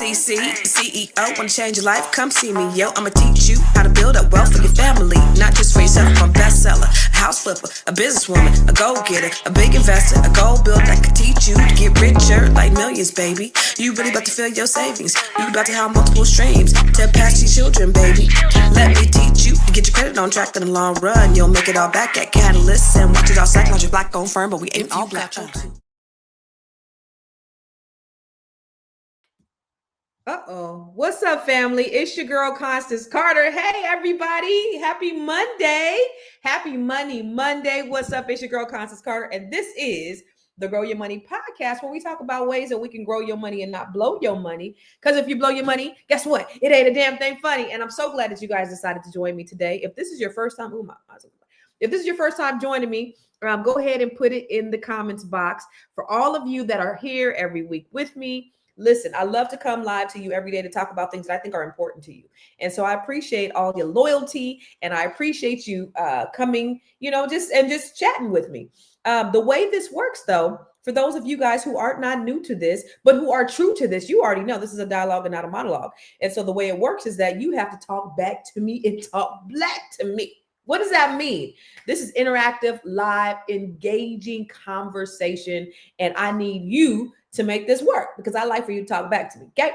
CC, CEO, wanna change your life? Come see me, yo. I'ma teach you how to build up wealth for your family, not just for yourself. I'm a bestseller, a house flipper, a businesswoman, a go-getter, a big investor, a gold builder that can teach you to get richer like millions, baby. You really about to fill your savings. You about to have multiple streams to pass your children, baby. Let me teach you to get your credit on track in the long run. You'll make it all back at Catalyst and watch it all psychology black-owned firm, but we ain't all black. What's up, family? It's your girl, Constance Carter. Hey, everybody. Happy Monday. Happy Money Monday. What's up? It's your girl, Constance Carter. And this is the Grow Your Money podcast, where we talk about ways that we can grow your money and not blow your money. Because if you blow your money, guess what? It ain't a damn thing funny. And I'm so glad that you guys decided to join me today. If this is your first time, joining me, go ahead and put it in the comments box. For all of you that are here every week with me, listen, I love to come live to you every day to talk about things that I think are important to you. And so I appreciate all your loyalty, and I appreciate you coming, just chatting with me. The way this works, though, for those of you guys who are not new to this, but who are true to this, you already know this is a dialogue and not a monologue. And so the way it works is that you have to talk back to me and talk black to me. What does that mean? This is interactive, live, engaging conversation, and I need you to make this work because I like for you to talk back to me. Okay.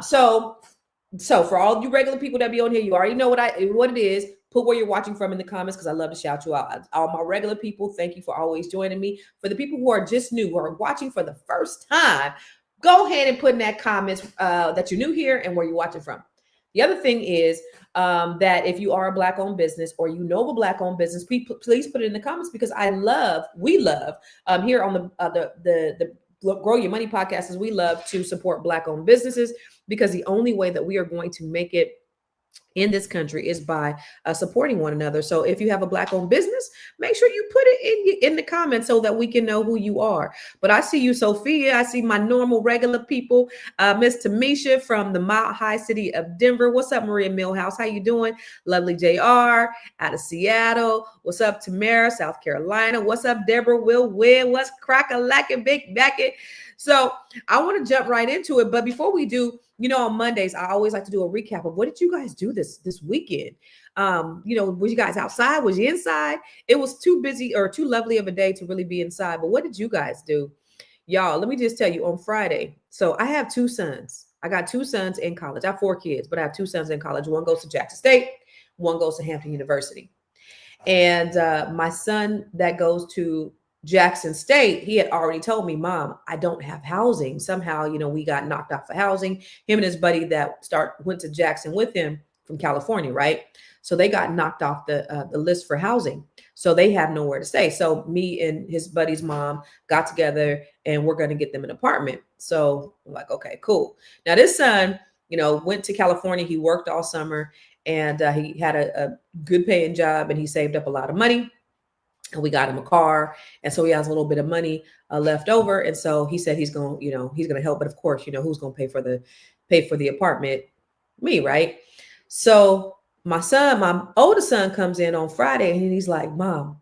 So for all you regular people that be on here, you already know what it is. Put where you're watching from in the comments because I love to shout you out. All my regular people, thank you for always joining me. For the people who are just new, who are watching for the first time, go ahead and put in that comments that you're new here and where you're watching from. The other thing is that if you are a Black-owned business or you know of a Black-owned business, please put it in the comments because we love here on the Grow Your Money podcast is we love to support Black-owned businesses because the only way that we are going to make it in this country is by supporting one another. So if you have a Black-owned business, make sure you put it in the comments so that we can know who you are. But I see you, Sophia. I see my normal, regular people. Miss Tamisha from the Mile High City of Denver. What's up, Maria Millhouse? How you doing? Lovely JR out of Seattle. What's up, Tamara, South Carolina? What's up, Deborah Will Win? What's crack-a-lackin' big backet? So I want to jump right into it. But before we do, on Mondays, I always like to do a recap of what did you guys do this weekend? Was you guys outside? Was you inside? It was too busy or too lovely of a day to really be inside. But what did you guys do? Y'all, let me just tell you on Friday. So I have two sons. I got two sons in college. I have 4 kids, but I have 2 sons in college. One goes to Jackson State. One goes to Hampton University. And my son that goes to Jackson State, he had already told me, Mom, I don't have housing. Somehow, we got knocked out for housing. Him and his buddy that went to Jackson with him from California, right? So they got knocked off the list for housing. So they have nowhere to stay. So me and his buddy's mom got together and we're going to get them an apartment. So I'm like, okay, cool. Now this son, went to California. He worked all summer and he had a good paying job and he saved up a lot of money. And we got him a car. And so he has a little bit of money left over. And so he said he's going to help. But of course, who's going to pay for the apartment? Me, right? So my oldest son comes in on Friday and he's like, Mom,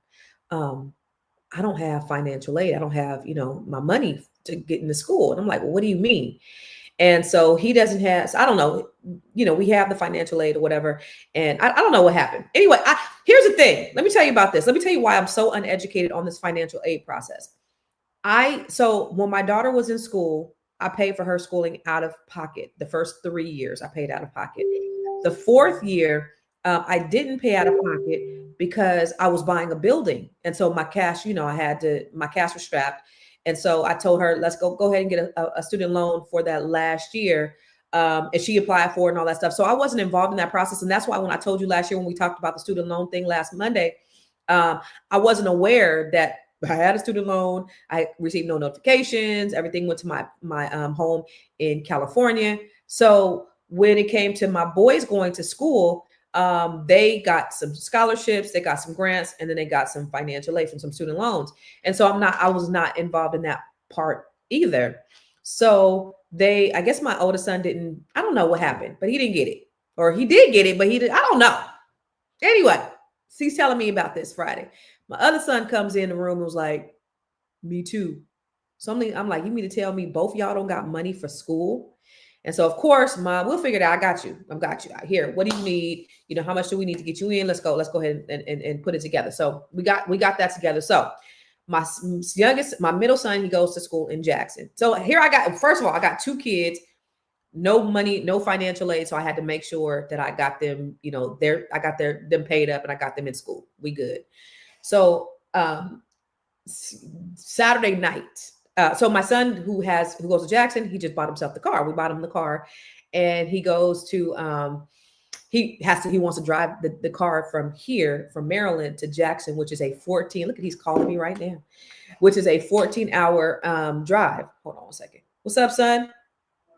I don't have financial aid. I don't have, my money to get into school. And I'm like, well, what do you mean? And so he doesn't have, so I don't know, we have the financial aid or whatever. And I don't know what happened. Anyway, here's the thing. Let me tell you about this. Let me tell you why I'm so uneducated on this financial aid process. So when my daughter was in school, I paid for her schooling out of pocket. The first 3 years I paid out of pocket. The 4th year, I didn't pay out of pocket because I was buying a building. And so my cash, my cash was strapped. And so I told her, let's go ahead and get a student loan for that last year. And she applied for it and all that stuff. So I wasn't involved in that process. And that's why when I told you last year, when we talked about the student loan thing last Monday, I wasn't aware that I had a student loan. I received no notifications. Everything went to my home in California. So when it came to my boys going to school, they got some scholarships, they got some grants, and then they got some financial aid from some student loans. And so I was not involved in that part either. So I guess my oldest son I don't know what happened, but he didn't get it. Or he did get it, but I don't know. Anyway, he's telling me about this Friday. My other son comes in the room and was like, me too. So I'm like, you mean to tell me both y'all don't got money for school? And so, of course, Mom, we'll figure it out. I got you. Out here. What do you need? You know, how much do we need to get you in? Let's go ahead and put it together. So we got that together. So my middle son, he goes to school in Jackson. So here first of all, I got 2 kids, no money, no financial aid. So I had to make sure that I got them, you know, them paid up and I got them in school. We good. So Saturday night, so my son who goes to Jackson, he just bought himself the car. We bought him the car, and he goes to he wants to drive the car from Maryland to Jackson, which is a 14. Look at, he's calling me right now, which is a 14-hour drive. Hold on a second. What's up, son?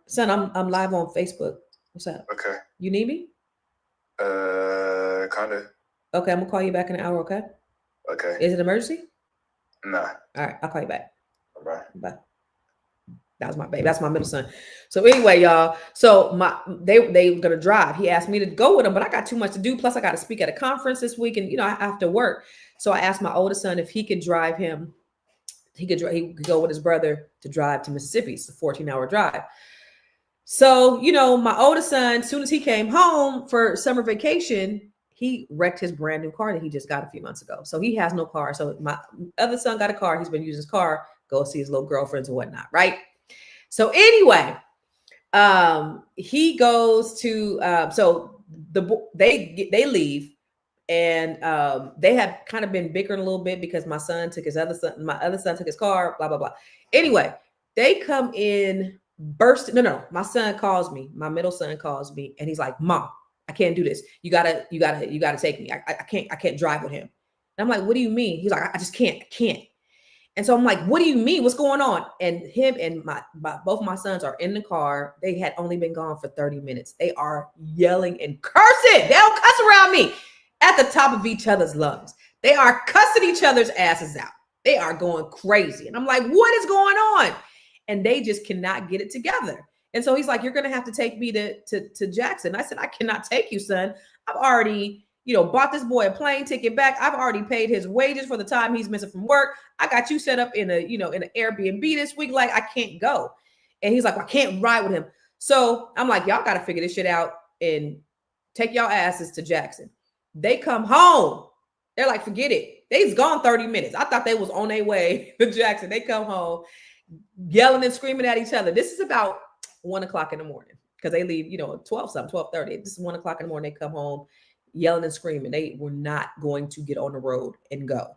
Son, I'm live on Facebook. What's up? Okay. You need me? Kinda. Okay, I'm gonna call you back in an hour. Okay. Okay. Is it an emergency? Nah. All right, I'll call you back. Bye. Bye. That was my baby. That's my middle son. So anyway, y'all. So they were gonna drive. He asked me to go with him, but I got too much to do. Plus, I got to speak at a conference this week, and I have to work. So I asked my oldest son if he could drive him. He could go with his brother to drive to Mississippi. It's a 14-hour drive. So my oldest son, as soon as he came home for summer vacation, he wrecked his brand new car that he just got a few months ago. So he has no car. So my other son got a car. He's been using his car, go see his little girlfriends and whatnot. Right. So anyway, he goes to, so they leave, and they had kind of been bickering a little bit because my other son took his car, blah, blah, blah. Anyway, they come in burst. No, my son calls me. My middle son calls me, and he's like, Mom, I can't do this. You gotta take me. I can't drive with him. And I'm like, what do you mean? He's like, I just can't. And so I'm like, what do you mean? What's going on? And him and both my sons are in the car. They had only been gone for 30 minutes. They are yelling and cursing. They don't cuss around me, at the top of each other's lungs. They are cussing each other's asses out. They are going crazy. And I'm like, what is going on? And they just cannot get it together. And so he's like, you're going to have to take me to Jackson. I said, I cannot take you, son. I've already, bought this boy a plane ticket back. I've already paid his wages for the time he's missing from work. I got you set up in an Airbnb this week. Like, I can't go. And he's like, well, I can't ride with him. So I'm like, y'all got to figure this shit out and take y'all asses to Jackson. They come home. They're like, forget it. They's gone 30 minutes. I thought they was on their way to Jackson. They come home yelling and screaming at each other. This is about 1:00 in the morning because they leave, 12:30. This is 1:00 in the morning. They come home yelling and screaming. They were not going to get on the road and go.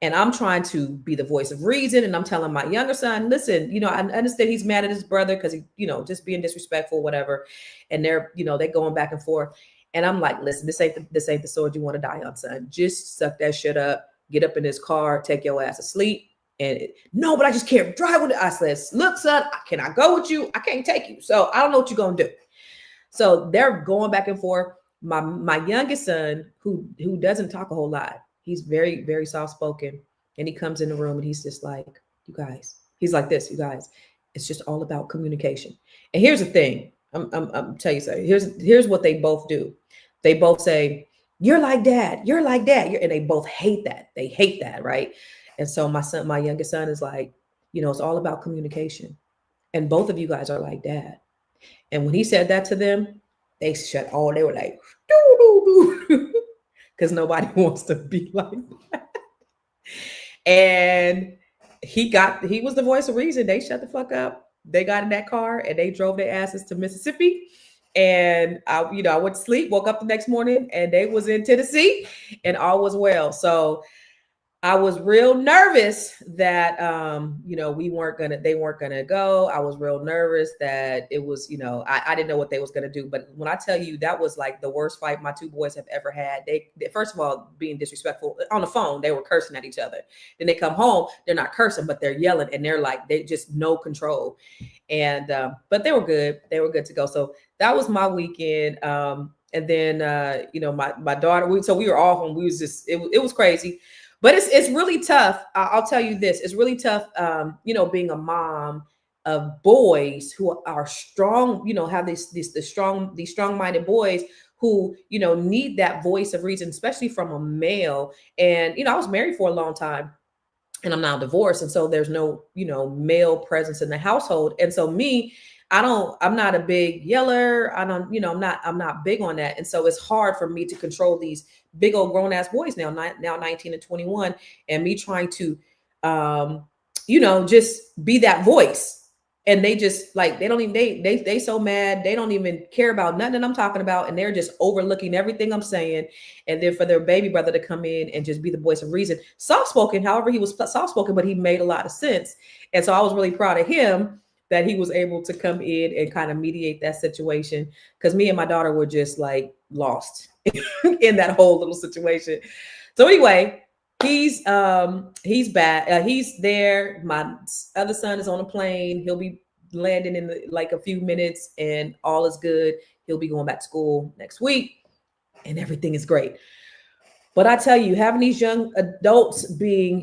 And I'm trying to be the voice of reason. And I'm telling my younger son, listen, I understand he's mad at his brother because he, just being disrespectful, whatever. And they're going back and forth. And I'm like, listen, this ain't the sword you want to die on, son. Just suck that shit up, get up in this car, take your ass to sleep. And no, but I just can't drive with it. I said, look, son, can I go with you? I can't take you. So I don't know what you're going to do. So they're going back and forth. My youngest son, who doesn't talk a whole lot, he's very, very soft-spoken. And he comes in the room and he's just like, you guys, he's like this, you guys, it's just all about communication. And here's the thing. I'm tell you something. Here's what they both do. They both say, you're like dad. You're like dad. And they both hate that. They hate that. Right. And so my youngest son is like, it's all about communication. And both of you guys are like dad. And when he said that to them, they were like, because nobody wants to be like that. And he was the voice of reason. They shut the fuck up. They got in that car and they drove their asses to Mississippi. And I went to sleep, woke up the next morning, and they was in Tennessee, and all was well. So I was real nervous that, they weren't going to go. I was real nervous that it was, I didn't know what they was going to do. But when I tell you, that was like the worst fight my 2 boys have ever had. They first of all, being disrespectful on the phone, they were cursing at each other. Then they come home, they're not cursing, but they're yelling, and they're like, they just no control. And, but they were good. They were good to go. So that was my weekend. And then, my daughter, we were all home. We was just, it was crazy. But it's really tough. I'll tell you this. It's really tough, being a mom of boys who are strong, have these strong-minded boys who, need that voice of reason, especially from a male. And, I was married for a long time and I'm now divorced. And so there's no, male presence in the household. And so me, I'm not a big yeller. I'm not big on that. And so it's hard for me to control these big old grown ass boys now 19 and 21, and me trying to, just be that voice. And they just like, they don't even, they so mad. They don't even care about nothing that I'm talking about. And they're just overlooking everything I'm saying. And then for their baby brother to come in and just be the voice of reason, soft spoken, however, he was soft spoken, but he made a lot of sense. And so I was really proud of him that he was able to come in and kind of mediate that situation. Cause me and my daughter were just like lost in that whole little situation. So anyway, he's bad. He's there. My other son is on a plane. He'll be landing in like a few minutes, and all is good. He'll be going back to school next week, and everything is great. But I tell you, having these young adults being,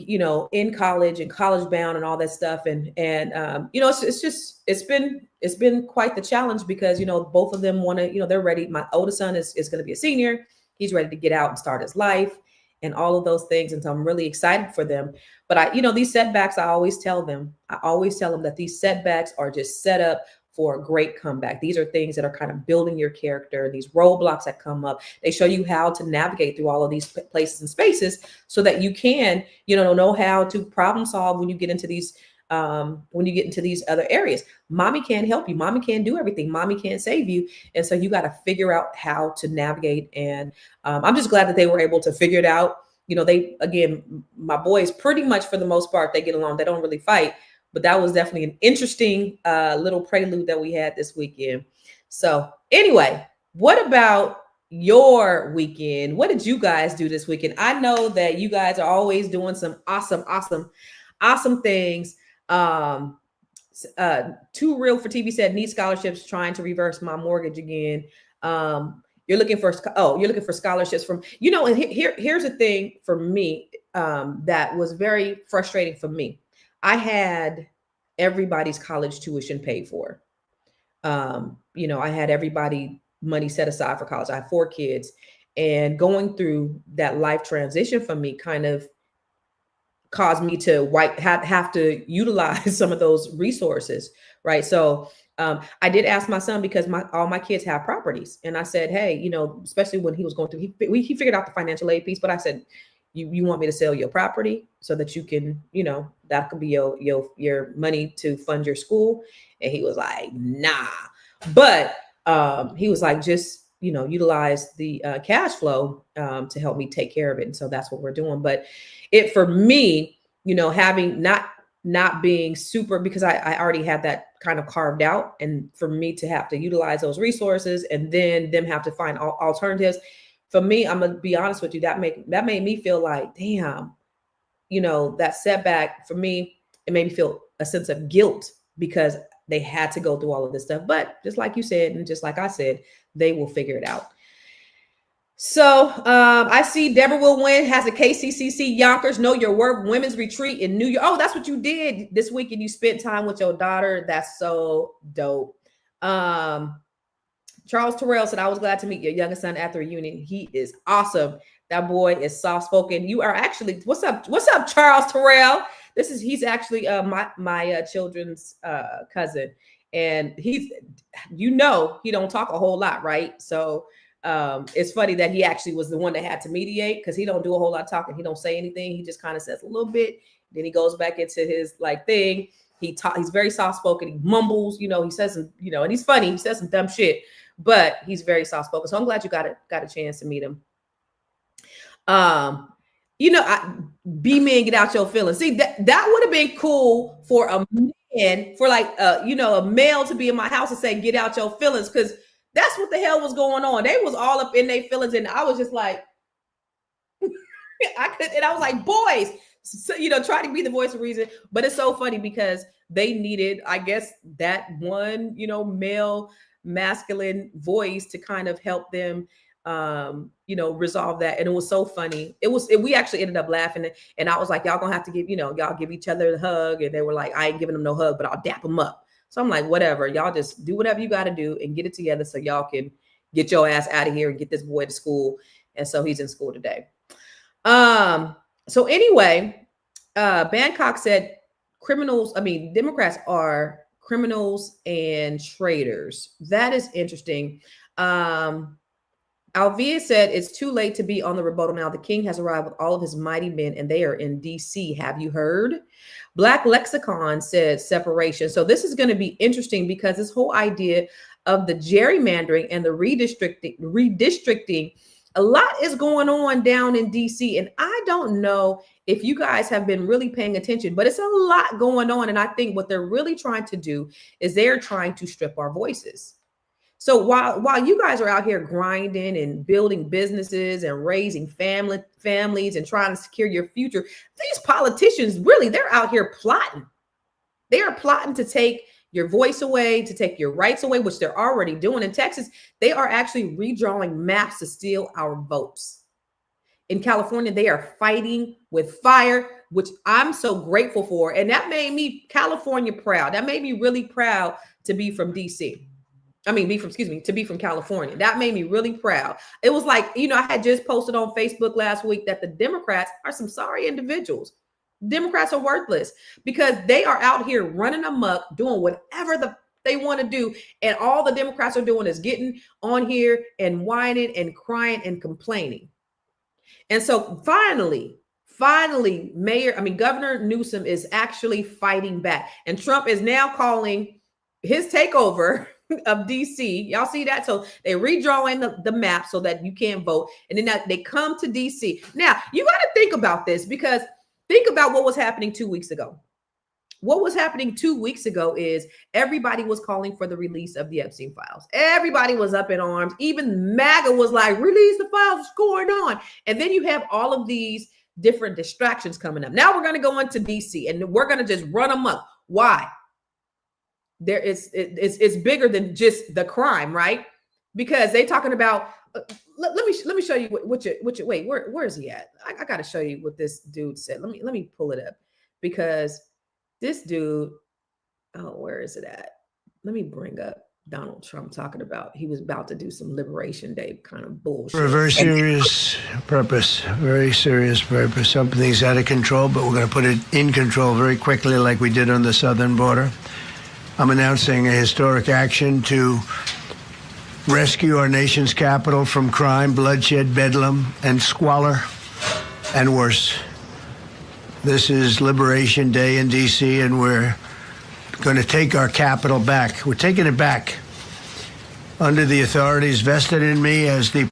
in college and college bound and all that stuff, and it's been quite the challenge because both of them want to, they're ready. My oldest son is going to be a senior. He's ready to get out and start his life and all of those things. And so I'm really excited for them. But these setbacks, I always tell them that these setbacks are just set up for a great comeback. These are things that are kind of building your character. These roadblocks that come up, they show you how to navigate through all of these places and spaces so that you can, know how to problem solve when you get into these other areas. Mommy can't help you. Mommy can't do everything. Mommy can't save you. And so you got to figure out how to navigate. And I'm just glad that they were able to figure it out. My boys, pretty much for the most part, they get along. They don't really fight. But that was definitely an interesting little prelude that we had this weekend. So anyway, what about your weekend? What did you guys do this weekend? I know that you guys are always doing some awesome things. Too Real for TV said, need scholarships, trying to reverse my mortgage again. You're looking for scholarships from, and here's the thing for me that was very frustrating for me. I had everybody's college tuition paid for. I had everybody money set aside for college. I have 4 kids, and going through that life transition for me kind of caused me to have to utilize some of those resources. Right. So I did ask my son, because all my kids have properties. And I said, hey, especially when he was going through, he figured out the financial aid piece, but I said, you want me to sell your property so that you can, that could be your money to fund your school. And he was like, nah, but he was like, just, utilize the cash flow to help me take care of it. And so that's what we're doing. But for me, having not being super, because I already had that kind of carved out, and for me to have to utilize those resources and then them have to find alternatives. For me, I'm gonna be honest with you, that made me feel like, damn, that setback for me, it made me feel a sense of guilt because they had to go through all of this stuff. But just like you said, and just like I said, they will figure it out. So I see Deborah Will Win has a KCCC Yonkers Know Your Worth Women's Retreat in New York. Oh, that's what you did this weekend. You spent time with your daughter. That's so dope. Charles Terrell said, I was glad to meet your youngest son at the reunion. He is awesome. That boy is soft-spoken. You are actually, what's up, Charles Terrell? He's actually my children's cousin. And he don't talk a whole lot, right? So it's funny that he actually was the one that had to mediate, because he don't do a whole lot of talking. He don't say anything. He just kind of says a little bit. Then he goes back into his thing. He's very soft-spoken. He mumbles, he says some, and he's funny. He says some dumb shit, but he's very soft-spoken. So I'm glad you got a chance to meet him. Be man, get out your feelings. See, that would have been cool for a man, for a male to be in my house and say, get out your feelings, because that's what the hell was going on. They was all up in their feelings, and I was just like, I was like, boys, so, try to be the voice of reason. But it's so funny because they needed, I guess, that one, male masculine voice to kind of help them resolve that. And it was so funny. We actually ended up laughing, and I was like, y'all gonna have to give, y'all give each other a hug. And they were like, I ain't giving them no hug, but I'll dap them up. So I'm like, whatever, y'all just do whatever you got to do and get it together so y'all can get your ass out of here and get this boy to school. And so he's in school today. So anyway, Bangkok said Democrats are criminals and traitors. That is interesting. Alvia said it's too late to be on the rebuttal now. The king has arrived with all of his mighty men and they are in DC. Have you heard? Black Lexicon said separation. So this is going to be interesting because this whole idea of the gerrymandering and the redistricting, a lot is going on down in DC. And I don't know if you guys have been really paying attention, but it's a lot going on. And I think what they're really trying to do is they're trying to strip our voices. So while you guys are out here grinding and building businesses and raising families and trying to secure your future, these politicians, really, they're out here plotting. They are plotting to take your voice away, to take your rights away, which they're already doing in Texas. They are actually redrawing maps to steal our votes. In California, they are fighting with fire, which I'm so grateful for. And that made me California proud. That made me really proud to be from DC. To be from California. That made me really proud. It was like, I had just posted on Facebook last week that the Democrats are some sorry individuals. Democrats are worthless because they are out here running amok, doing whatever they want to do. And all the Democrats are doing is getting on here and whining and crying and complaining. And so finally, Governor Newsom is actually fighting back. And Trump is now calling his takeover of DC. Y'all see that? So they redrawing the map so that you can't vote. And then they come to DC. Now, you got to think about this because think about what was happening 2 weeks ago. What was happening 2 weeks ago is everybody was calling for the release of the Epstein files. Everybody was up in arms. Even MAGA was like, release the files, what's going on? And then you have all of these different distractions coming up. Now we're going to go into DC and we're going to just run amok. Why? It's bigger than just the crime, right? Because they talking about let me show you where is he at? I got to show you what this dude said. Let me pull it up because this dude, where is it at? Let me bring up Donald Trump talking about he was about to do some Liberation Day kind of bullshit. For a very serious purpose, Something's out of control, but we're going to put it in control very quickly like we did on the southern border. I'm announcing a historic action to rescue our nation's capital from crime, bloodshed, bedlam, and squalor, and worse. This is Liberation Day in D.C., and we're going to take our capital back. We're taking it back under the authorities vested in me as the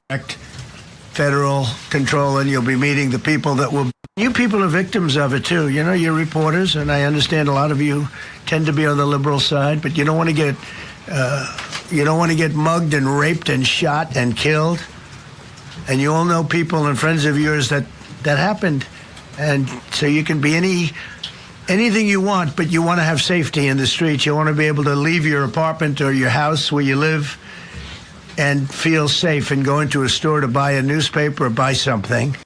federal control, and you'll be meeting the people that will. You people are victims of it too. You're reporters, and I understand a lot of you tend to be on the liberal side, but you don't want to get mugged and raped and shot and killed. And you all know people and friends of yours that happened. And so you can be anything you want, but you want to have safety in the streets. You want to be able to leave your apartment or your house where you live and feel safe and go into a store to buy a newspaper or buy something.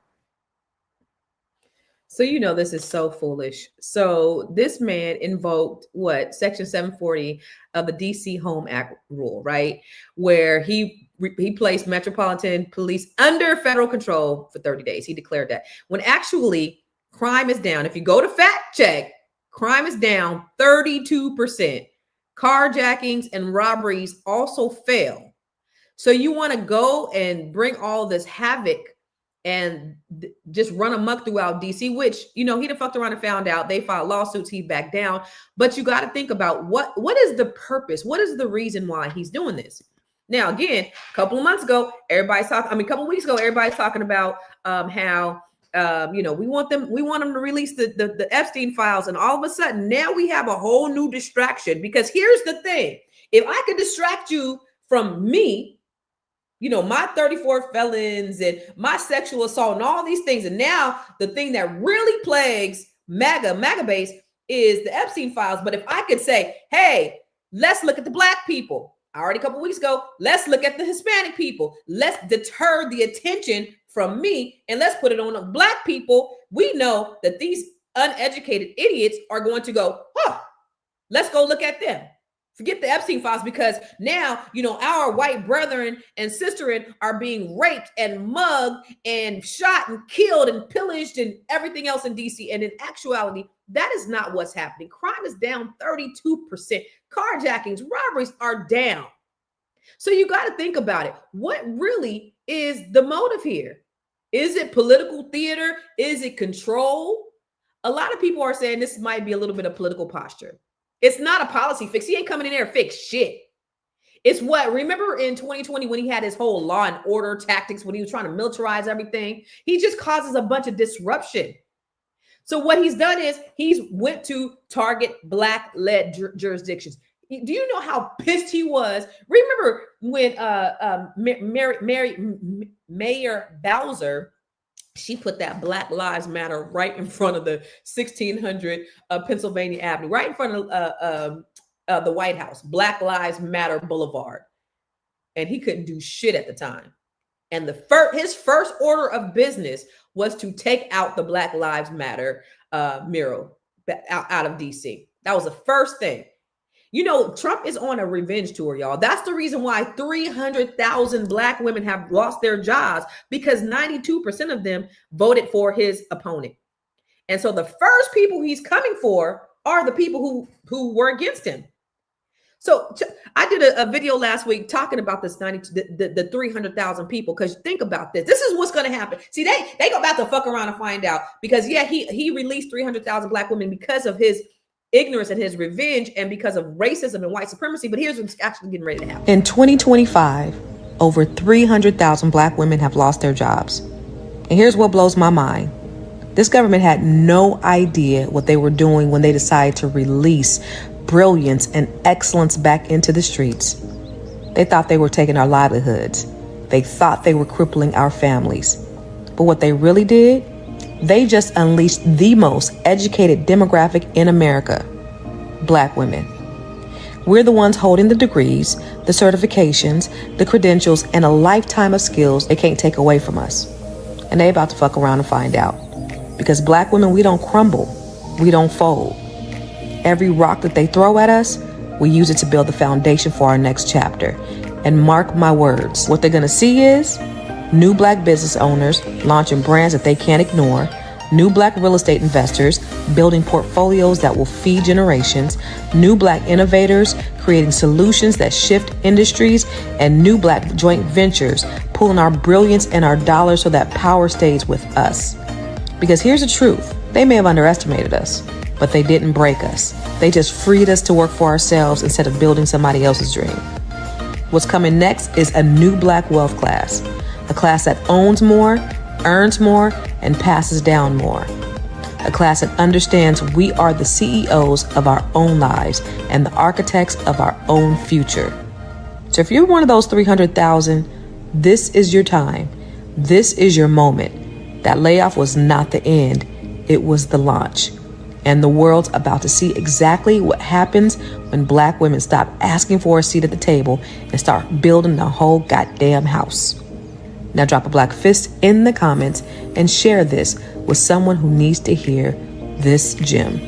So, this is so foolish. So this man invoked Section 740 of the DC Home Act rule, right? Where he placed Metropolitan Police under federal control for 30 days. He declared that when actually crime is down. If you go to fact check, crime is down 32%. Carjackings and robberies also fell. So you want to go and bring all this havoc and just run amok throughout DC, which, he done fucked around and found out. They filed lawsuits, he backed down. But you got to think about what is the purpose? What is the reason why he's doing this? Now, again, a couple of weeks ago, everybody's talking about how, we want them to release the Epstein files. And all of a sudden, now we have a whole new distraction, because here's the thing. If I could distract you from me, my 34 felons and my sexual assault and all these things. And now the thing that really plagues MAGA base is the Epstein files. But if I could say, hey, let's look at the Black people. Already a couple weeks ago, let's look at the Hispanic people. Let's deter the attention from me and let's put it on the Black people. We know that these uneducated idiots are going to go, let's go look at them. Forget the Epstein files, because now, our white brethren and sisterin are being raped and mugged and shot and killed and pillaged and everything else in DC. And in actuality, That is not what's happening. Crime is down 32%. Carjackings, robberies are down. So you got to think about it. What really is the motive here? Is it political theater? Is it control? A lot of people are saying this might be a little bit of political posture. It's not a policy fix. He ain't coming in there to fix shit. It's what, remember in 2020 when he had his whole law and order tactics, when he was trying to militarize everything, he just causes a bunch of disruption. So what he's done is he's went to target Black-led jurisdictions. Do you know how pissed he was? Remember when Mayor Bowser, she put that Black Lives Matter right in front of the 1600 Pennsylvania Avenue, right in front of the White House, Black Lives Matter Boulevard. And he couldn't do shit at the time. And his first order of business was to take out the Black Lives Matter mural out of DC. That was the first thing. You know, Trump is on a revenge tour, y'all. That's the reason why 300,000 Black women have lost their jobs, because 92% of them voted for his opponent. And so the first people he's coming for are the people who were against him. So I did a video last week talking about this the 300,000 people, because think about this. This is what's going to happen. See, they go about to fuck around and find out, because yeah, he released 300,000 Black women because of his ignorance and his revenge and because of racism and white supremacy. But here's what's actually getting ready to happen. In 2025, over 300,000 Black women have lost their jobs. And here's what blows my mind. This government had no idea what they were doing when they decided to release brilliance and excellence back into the streets. They thought they were taking our livelihoods. They thought they were crippling our families. But what they really did, they just unleashed the most educated demographic in America, Black women. We're the ones holding the degrees, the certifications, the credentials, and a lifetime of skills they can't take away from us. And they about to fuck around and find out. Because Black women, we don't crumble. We don't fold. Every rock that they throw at us, we use it to build the foundation for our next chapter. And mark my words, what they're gonna see is new Black business owners launching brands that they can't ignore, new Black real estate investors building portfolios that will feed generations, new Black innovators creating solutions that shift industries, and new Black joint ventures pulling our brilliance and our dollars so that power stays with us. Because here's the truth, they may have underestimated us, but they didn't break us. They just freed us to work for ourselves instead of building somebody else's dream. What's coming next is a new Black wealth class, a class that owns more, earns more, and passes down more. A class that understands we are the CEOs of our own lives and the architects of our own future. So if you're one of those 300,000, this is your time. This is your moment. That layoff was not the end. It was the launch. And the world's about to see exactly what happens when Black women stop asking for a seat at the table and start building the whole goddamn house. Now drop a Black fist in the comments and share this with someone who needs to hear this gem.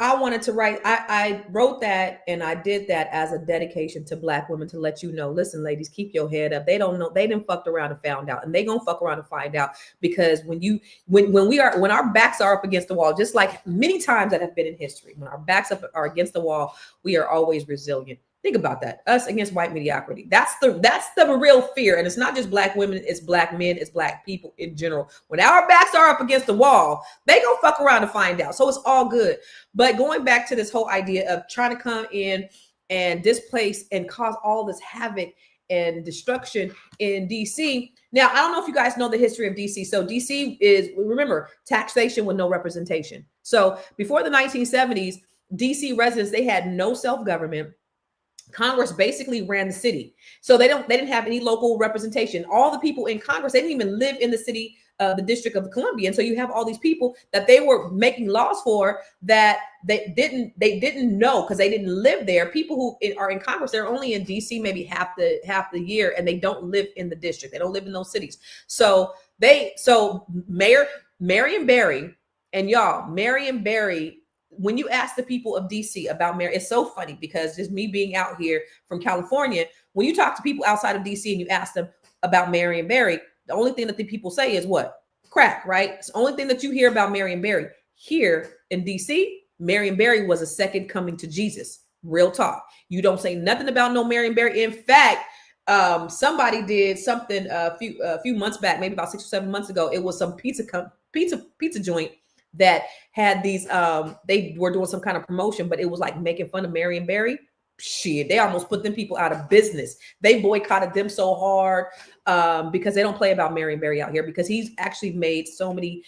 I wanted to write, I wrote that, and I did that as a dedication to Black women to let you know, listen, ladies, keep your head up. They don't know, they didn't fucked around and found out, and they gonna fuck around and find out, because when our backs are up against the wall, just like many times that have been in history, when our backs are against the wall, we are always resilient. Think about that. Us against white mediocrity. That's the real fear. And it's not just Black women, it's Black men, it's Black people in general. When our backs are up against the wall, they gonna fuck around and find out. So it's all good. But going back to this whole idea of trying to come in and displace and cause all this havoc and destruction in DC. Now, I don't know if you guys know the history of DC. So DC is, remember, taxation with no representation. So before the 1970s, DC residents, they had no self-government. Congress basically ran the city. So they didn't have any local representation. All the people in Congress, they didn't even live in the city, the District of Columbia. And so you have all these people that they were making laws for that they didn't know, because they didn't live there. People who are in Congress, they're only in DC maybe half the year, and they don't live in the district. They don't live in those cities. So Mayor Marion Barry, and y'all, Marion Barry, when you ask the people of DC about Mary, it's so funny, because just me being out here from California, when you talk to people outside of DC and you ask them about Marion Barry, the only thing that the people say is what? Crack, right? It's the only thing that you hear about Marion Barry. Here in DC, Marion Barry was a second coming to Jesus. Real talk. You don't say nothing about no Marion Barry. In fact, somebody did something a few months back, maybe about 6 or 7 months ago. It was some pizza joint that had these. They were doing some kind of promotion, but it was like making fun of Marion Barry. Shit, they almost put them people out of business. They boycotted them so hard because they don't play about Marion Barry out here, because he's actually made so many,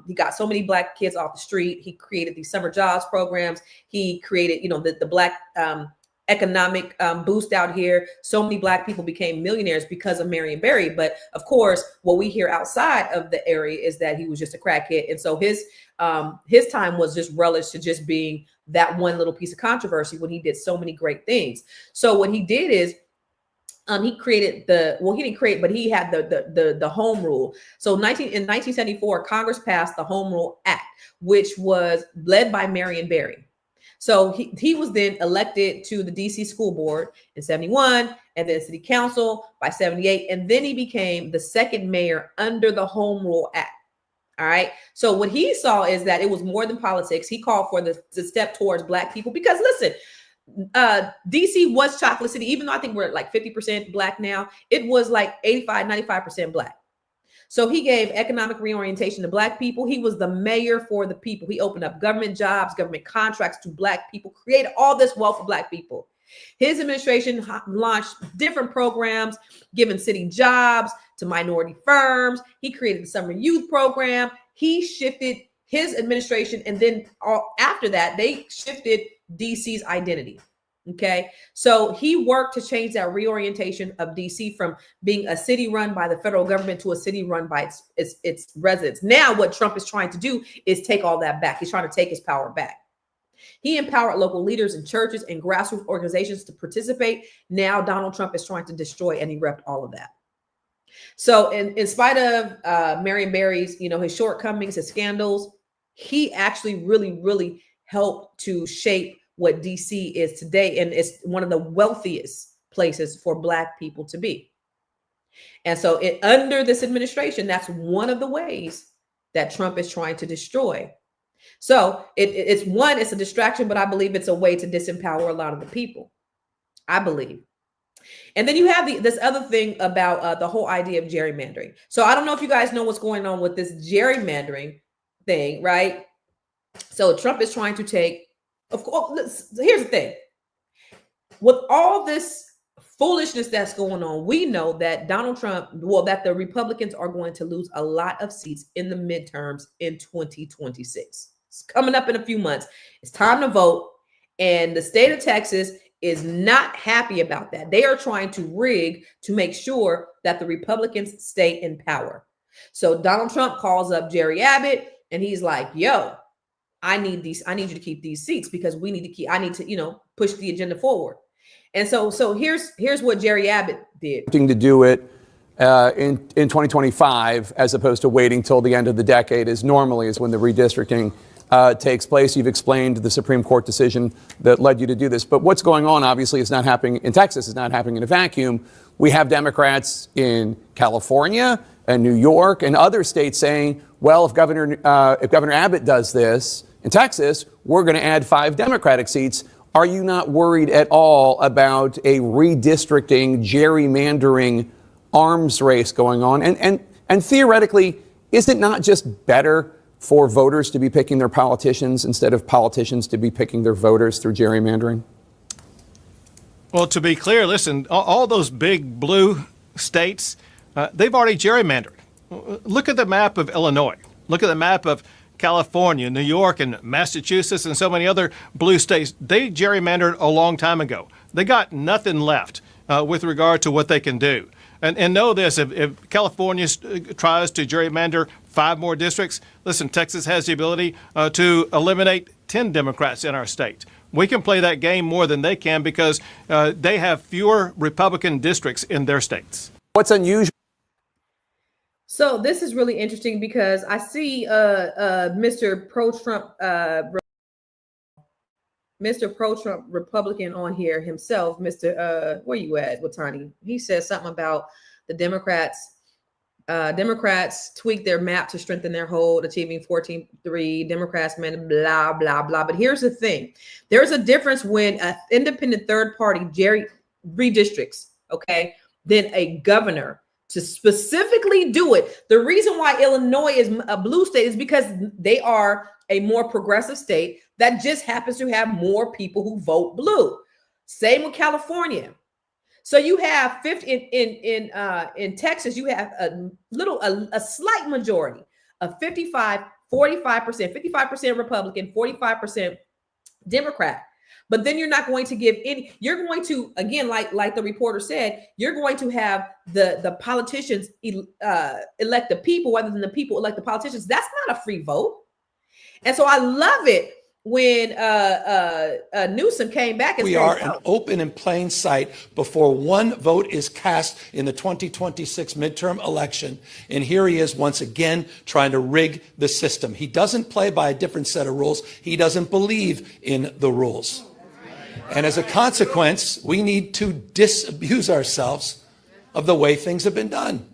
he got so many black kids off the street. He created these summer jobs programs. He created, the black economic boost out here. So many black people became millionaires because of Marion Barry. But of course, what we hear outside of the area is that he was just a crackhead. And so his time was just relished to just being that one little piece of controversy when he did so many great things. So what he did is he created he didn't create, but he had the home rule. So in 1974, Congress passed the Home Rule Act, which was led by Marion Barry. So he was then elected to the DC school board in 71, and then city council by 78. And then he became the second mayor under the Home Rule Act. All right. So what he saw is that it was more than politics. He called for the step towards black people, because listen, DC was chocolate city. Even though I think we're at like 50% black now, it was like 85-95% black. So he gave economic reorientation to black people. He was the mayor for the people. He opened up government jobs, government contracts to black people, created all this wealth for black people. His administration launched different programs, giving city jobs to minority firms. He created the summer youth program. He shifted his administration. And then after that, they shifted DC's identity. Okay. So he worked to change that reorientation of DC from being a city run by the federal government to a city run by its residents. Now, what Trump is trying to do is take all that back. He's trying to take his power back. He empowered local leaders and churches and grassroots organizations to participate. Now Donald Trump is trying to destroy and erupt all of that. So in spite of Marion Barry's, his shortcomings, his scandals, he actually really, really helped to shape what DC is today. And it's one of the wealthiest places for black people to be. And so under this administration, that's one of the ways that Trump is trying to destroy. So it's a distraction, but I believe it's a way to disempower a lot of the people. I believe. And then you have this other thing about the whole idea of gerrymandering. So I don't know if you guys know what's going on with this gerrymandering thing, right? So Trump is trying to take, of course, here's the thing. With all this foolishness that's going on, we know that that the Republicans are going to lose a lot of seats in the midterms in 2026. It's coming up in a few months. It's time to vote. And the state of Texas is not happy about that. They are trying to rig to make sure that the Republicans stay in power. So Donald Trump calls up Jerry Abbott and he's like, yo, I need you to keep these seats because I need to push the agenda forward. And so here's what Jerry Abbott did. To do it in 2025, as opposed to waiting till the end of the decade, is when the redistricting takes place. You've explained the Supreme Court decision that led you to do this. But what's going on, obviously, is not happening in Texas, is not happening in a vacuum. We have Democrats in California and New York and other states saying, well, if Governor Abbott does this in Texas, we're going to add 5 Democratic seats. Are you not worried at all about a redistricting, gerrymandering arms race going on? And theoretically, is it not just better for voters to be picking their politicians instead of politicians to be picking their voters through gerrymandering? Well, to be clear, listen, all those big blue states, they've already gerrymandered. Look at the map of Illinois. Look at the map of California, New York, and Massachusetts, and so many other blue states. They gerrymandered a long time ago. They got nothing left with regard to what they can do. And know this, if California tries to gerrymander 5 more districts, listen, Texas has the ability to eliminate 10 Democrats in our state. We can play that game more than they can because they have fewer Republican districts in their states. What's unusual? So this is really interesting because I see Mr. Pro-Trump Republican on here himself, Mr. Where you at, Watani? He says something about the Democrats Democrats tweaked their map to strengthen their hold, achieving 14-3. Democrats, man, blah, blah, blah. But here's the thing. There's a difference when an independent third party redistricts, okay, than a governor to specifically do it. The reason why Illinois is a blue state is because they are a more progressive state that just happens to have more people who vote blue. Same with California. So you have 50 in Texas, you have a slight majority of 45%, 55% Republican, 45% Democrat. But then you're not going to give any, you're going to, again, like the reporter said, you're going to have the politicians elect the people rather than the people elect the politicians. That's not a free vote. And so I love it when Newsom came back and we said, are an open and plain sight before one vote is cast in the 2026 midterm election. And here he is once again trying to rig the system. He doesn't play by a different set of rules. He doesn't believe in the rules. And as a consequence, we need to disabuse ourselves of the way things have been done.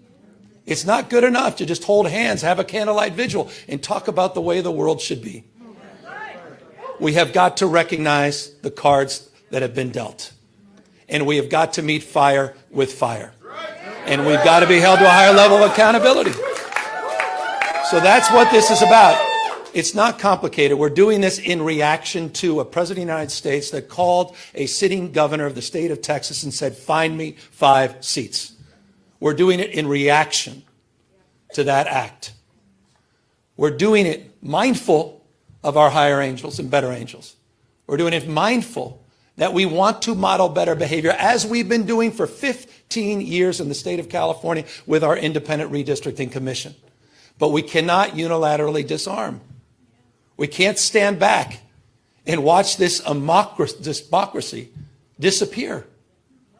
It's not good enough to just hold hands, have a candlelight vigil, and talk about the way the world should be. We have got to recognize the cards that have been dealt. And we have got to meet fire with fire. And we've got to be held to a higher level of accountability. So that's what this is about. It's not complicated. We're doing this in reaction to a president of the United States that called a sitting governor of the state of Texas and said, find me 5 seats. We're doing it in reaction to that act. We're doing it mindful of our higher angels and better angels. We're doing it mindful that we want to model better behavior, as we've been doing for 15 years in the state of California with our independent redistricting commission. But we cannot unilaterally disarm. We can't stand back and watch this democracy disappear.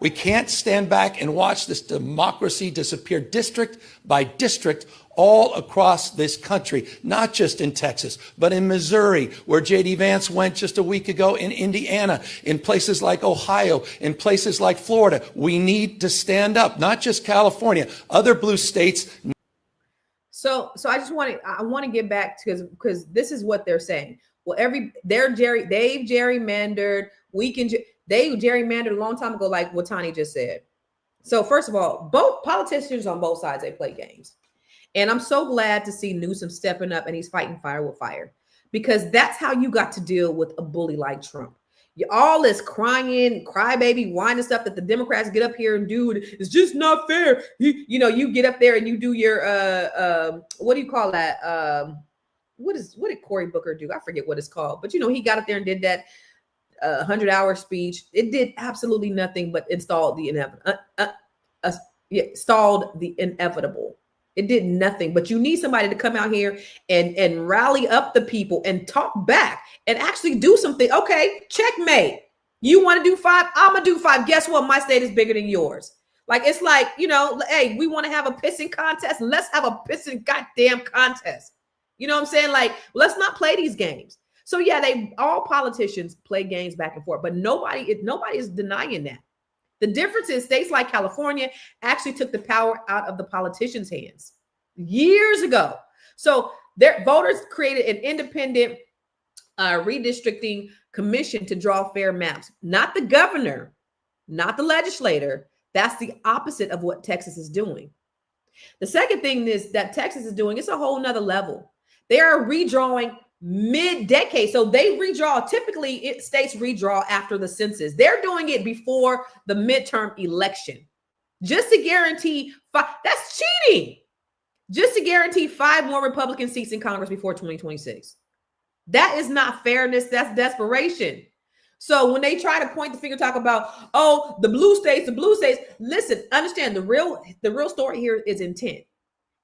We can't stand back and watch this democracy disappear district by district all across this country, not just in Texas, but in Missouri, where J.D. Vance went just a week ago, in Indiana, in places like Ohio, in places like Florida. We need to stand up, not just California, other blue states. So I want to get back to, because this is what they're saying. Well, they've gerrymandered. They gerrymandered a long time ago, like what Tani just said. So first of all, both politicians on both sides, they play games. And I'm so glad to see Newsom stepping up and he's fighting fire with fire, because that's how you got to deal with a bully like Trump. All this crying, crybaby, whining stuff that the Democrats get up here and do, it's just not fair. You get up there and you do your what do you call that? What did Cory Booker do? I forget what it's called, but he got up there and did that 100-hour speech. It did absolutely nothing but install the inevitable. It did nothing, but you need somebody to come out here and rally up the people and talk back and actually do something. Okay, checkmate. You want to do 5? I'm going to do 5. Guess what? My state is bigger than yours. Like, it's like, hey, we want to have a pissing contest. Let's have a pissing goddamn contest. You know what I'm saying? Like, let's not play these games. So yeah, all politicians play games back and forth, but nobody is denying that. The difference is states like California actually took the power out of the politicians' hands years ago. So their voters created an independent redistricting commission to draw fair maps. Not the governor, not the legislator. That's the opposite of what Texas is doing. The second thing is that Texas is doing, it's a whole nother level. They are redrawing mid-decade. So they redraw. Typically, states redraw after the census. They're doing it before the midterm election, just to guarantee 5. That's cheating. Just to guarantee 5 more Republican seats in Congress before 2026. That is not fairness. That's desperation. So when they try to point the finger, talk about, the blue states, listen, understand the real story here is intent.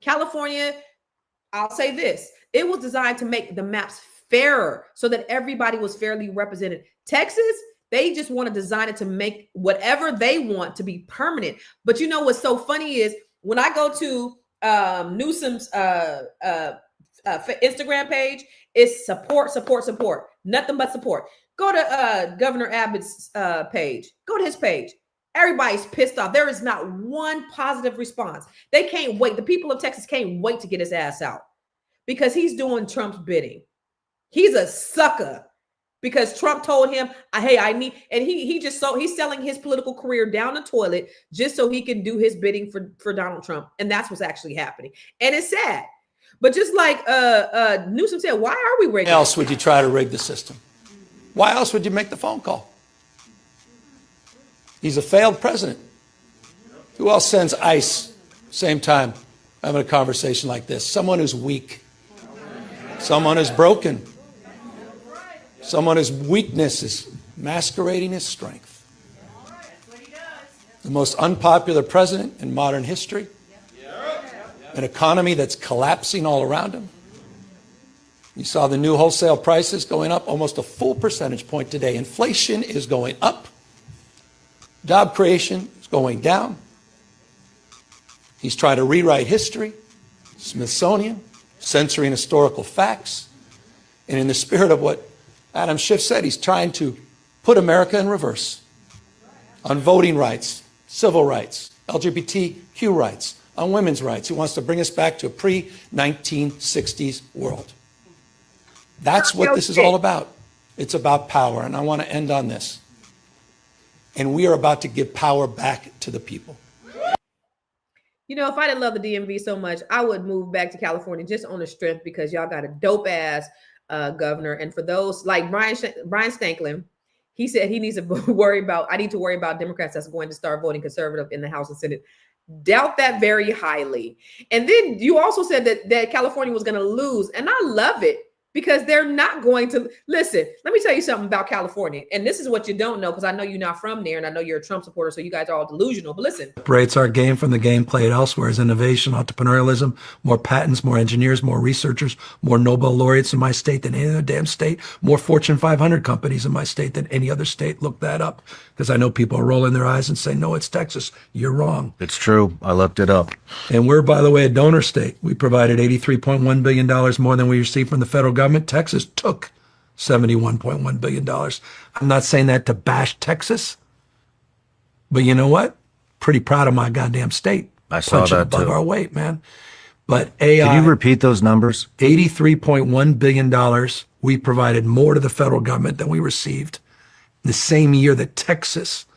California, I'll say this. It was designed to make the maps fairer so that everybody was fairly represented. Texas, they just want to design it to make whatever they want to be permanent. But what's so funny is when I go to Newsom's Instagram page, it's support. Nothing but support. Go to Governor Abbott's page. Go to his page. Everybody's pissed off. There is not one positive response. They can't wait. The people of Texas can't wait to get his ass out because he's doing Trump's bidding. He's a sucker because Trump told him, hey, I need, and he's selling his political career down the toilet just so he can do his bidding for Donald Trump. And that's what's actually happening. And it's sad. But just like Newsom said, why are we rigging? Why else would you try to rig the system? Why else would you make the phone call? He's a failed president. Who else sends ICE same time having a conversation like this? Someone who's weak. Someone who's broken. Someone whose weakness is masquerading as strength. The most unpopular president in modern history. An economy that's collapsing all around him. You saw the new wholesale prices going up almost a full percentage point today. Inflation is going up. Job creation is going down. He's trying to rewrite history, Smithsonian, censoring historical facts. And in the spirit of what Adam Schiff said, he's trying to put America in reverse on voting rights, civil rights, LGBTQ rights, on women's rights. He wants to bring us back to a pre-1960s world. That's what this is all about. It's about power. And I want to end on this. And we are about to give power back to the people. You know, if I didn't love the DMV so much, I would move back to California just on the strength because y'all got a dope ass governor. And for those like Brian Stanklin, he said he needs to I need to worry about Democrats that's going to start voting conservative in the House and Senate. Doubt that very highly. And then you also said that California was going to lose. And I love it. Because they're not going to listen. Let me tell you something about California. And this is what you don't know, because I know you're not from there and I know you're a Trump supporter. So you guys are all delusional. But listen. Separates our game from the game played elsewhere is innovation, entrepreneurialism, more patents, more engineers, more researchers, more Nobel laureates in my state than any other damn state, more Fortune 500 companies in my state than any other state. Look that up. Because I know people are rolling their eyes and saying, no, it's Texas. You're wrong. It's true. I looked it up. And we're, by the way, a donor state. We provided $83.1 billion more than we received from the federal government. Texas took $71.1 billion. I'm not saying that to bash Texas, but you know what? Pretty proud of my goddamn state. I saw that above too. Our weight, man. But AI. Can you repeat those numbers? $83.1 billion. We provided more to the federal government than we received. The same year that Texas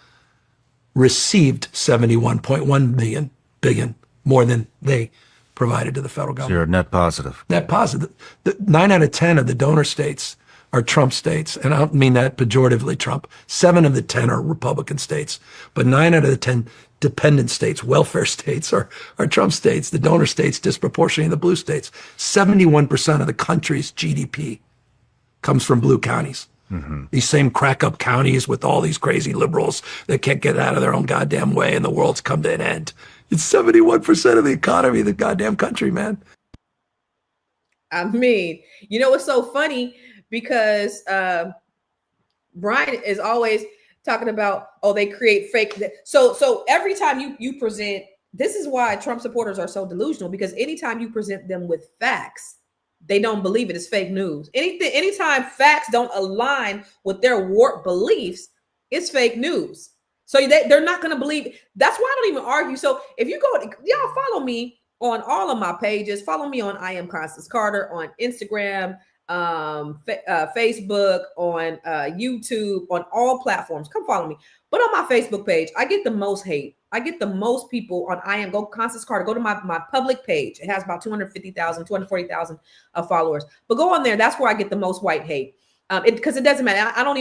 received $71.1 billion more than they provided to the federal government. So you're net positive. Net positive. 9 out of 10 of the donor states are Trump states, and I don't mean that pejoratively, Trump. 7 of the 10 are Republican states, but 9 out of the 10 dependent states, welfare states, are Trump states. The donor states disproportionately the blue states. 71% of the country's GDP comes from blue counties. Mm-hmm. These same crack-up counties with all these crazy liberals that can't get out of their own goddamn way and the world's come to an end. It's 71% of the economy of the goddamn country, man. I mean, you know, it's so funny because Brian is always talking about, oh, they create fake. So every time you present, this is why Trump supporters are so delusional, because anytime you present them with facts, they don't believe it. It's fake news. Anytime facts don't align with their warped beliefs, it's fake news. So they're not going to believe it. That's why I don't even argue. So if you go, y'all follow me on all of my pages. Follow me on I Am Constance Carter on Instagram, Facebook, on YouTube, on all platforms. Come follow me. But on my Facebook page, I get the most hate. I get the most people on I Am. Go Constance Carter. Go to my public page. It has about 250,000, 240,000 followers. But go on there. That's where I get the most white hate. Because it doesn't matter. I don't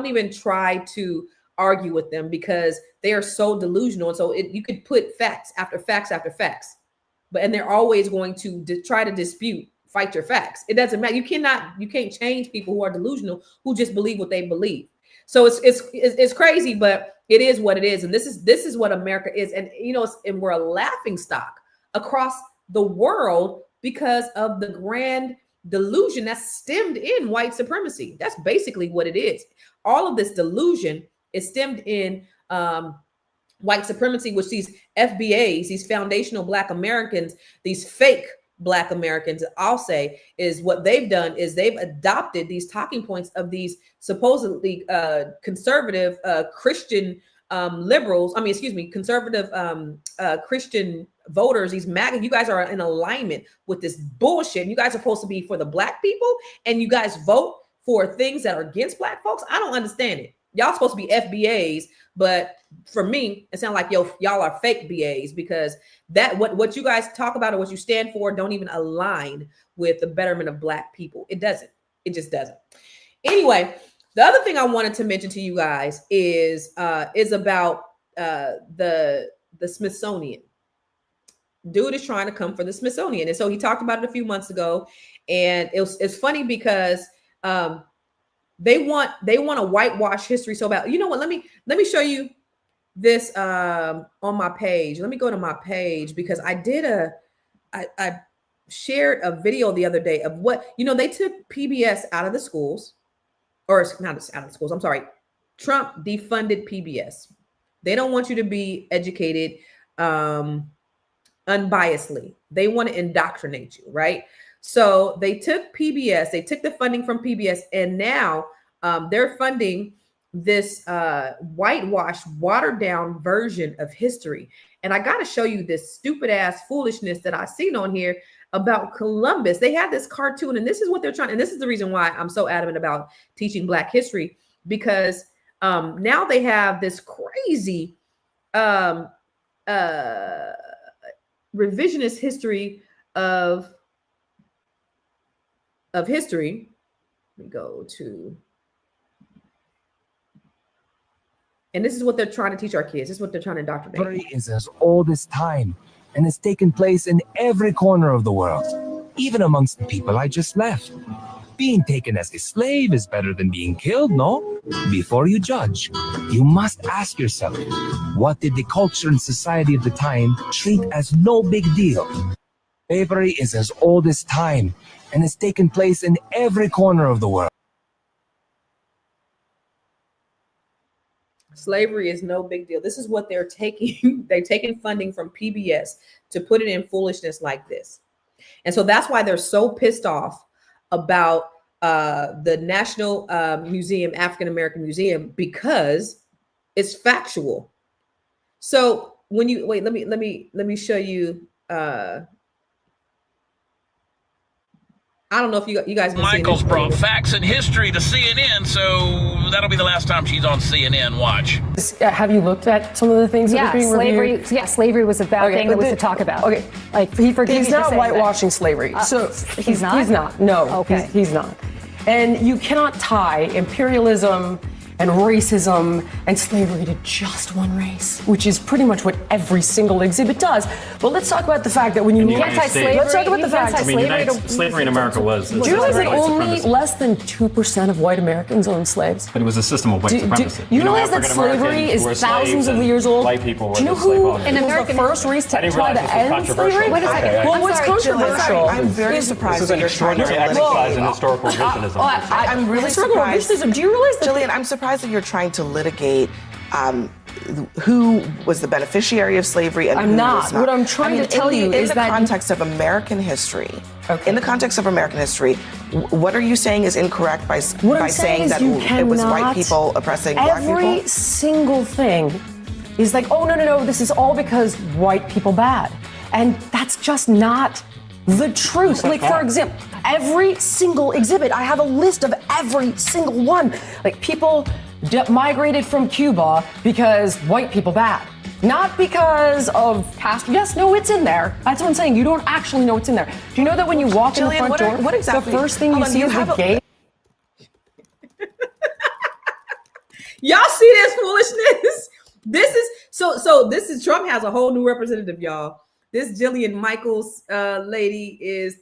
even try to argue with them because they are so delusional. And so you could put facts after facts after facts, and they're always going to try to fight your facts. It doesn't matter. You can't change people who are delusional, who just believe what they believe. So it's crazy, but it is what it is. And this is what America is. And, you know, and we're a laughing stock across the world because of the grand delusion that's stemmed in white supremacy. That's basically what it is. All of this delusion is stemmed in white supremacy, which these FBAs, these foundational Black Americans, these fake Black Americans, I'll say, is what they've done is they've adopted these talking points of these supposedly conservative Christian conservative Christian voters, these MAGA, you guys are in alignment with this bullshit. You guys are supposed to be for the black people, and you guys vote for things that are against black folks. I don't understand it. Y'all supposed to be FBAs, but for me, it sounds like y'all are fake BAs, because that what you guys talk about or what you stand for don't even align with the betterment of black people. It doesn't. It just doesn't. Anyway, the other thing I wanted to mention to you guys is about the Smithsonian. Dude is trying to come for the Smithsonian, and so he talked about it a few months ago, and it's funny because they want to whitewash history so bad. You know what? Let me show you this on my page. Let me go to my page, because I shared a video the other day of what, they took PBS out of the schools, or not out of the schools. I'm sorry. Trump defunded PBS. They don't want you to be educated unbiasedly. They want to indoctrinate you, right? So they took PBS, they took the funding from PBS, and now they're funding this whitewashed, watered down version of history. And I got to show you this stupid ass foolishness that I seen on here about Columbus. They had this cartoon, and this is what they're trying. And this is the reason why I'm so adamant about teaching Black history, because now they have this crazy revisionist history of history. Let me go to, and this is what they're trying to teach our kids. This is what they're trying to indoctrinate. Slavery is as old as time, and has taken place in every corner of the world, even amongst the people I just left. Being taken as a slave is better than being killed, no? Before you judge, you must ask yourself, what did the culture and society of the time treat as no big deal? Slavery is as old as time, and has taken place in every corner of the world. Slavery is no big deal. This is what they're taking. They're taking funding from PBS to put it in foolishness like this. And so that's why they're so pissed off about the National Museum, African American Museum, because it's factual. So when you wait, let me show you. I don't know if you guys. Michael's brought facts and history to CNN, so that'll be the last time she's on CNN. Watch. Have you looked at some of the things that are being reviewed? Yeah, slavery was a bad thing that was to talk about. Okay, like he forgives. He's not whitewashing slavery. So he's not. He's not. No. Okay. He's not. And you cannot tie imperialism and racism and slavery to just one race, which is pretty much what every single exhibit does. But let's talk about the fact that when you anti-slavery, let's talk about the fact that slavery in America was. Do you realize that only less than 2% of white Americans owned slaves? But it was a system of white supremacy. You realize that slavery is thousands of years old? White people were. Do you know who was the first race to try to end slavery? Well, what's controversial? I'm very surprised. This is an extraordinary exercise in historical revisionism. I'm really surprised. Do you realize that? Jillian, I'm surprised that you're trying to litigate who was the beneficiary of slavery and who was not. What I'm trying to tell you is that in the context of American history, in the context of American history, what are you saying is incorrect by saying that it was white people oppressing black people? Every single thing is like, oh, no, this is all because white people bad. And that's just not the truth. Like, for example, every single exhibit, I have a list of every single one. Like, people migrated from Cuba because white people bad. Not because of Castro. Yes, no, it's in there. That's what I'm saying. You don't actually know what's in there. Do you know that when you walk in the front door, the first thing you see is the gate? Y'all see this foolishness? This is so this is Trump has a whole new representative, y'all. This Jillian Michaels lady is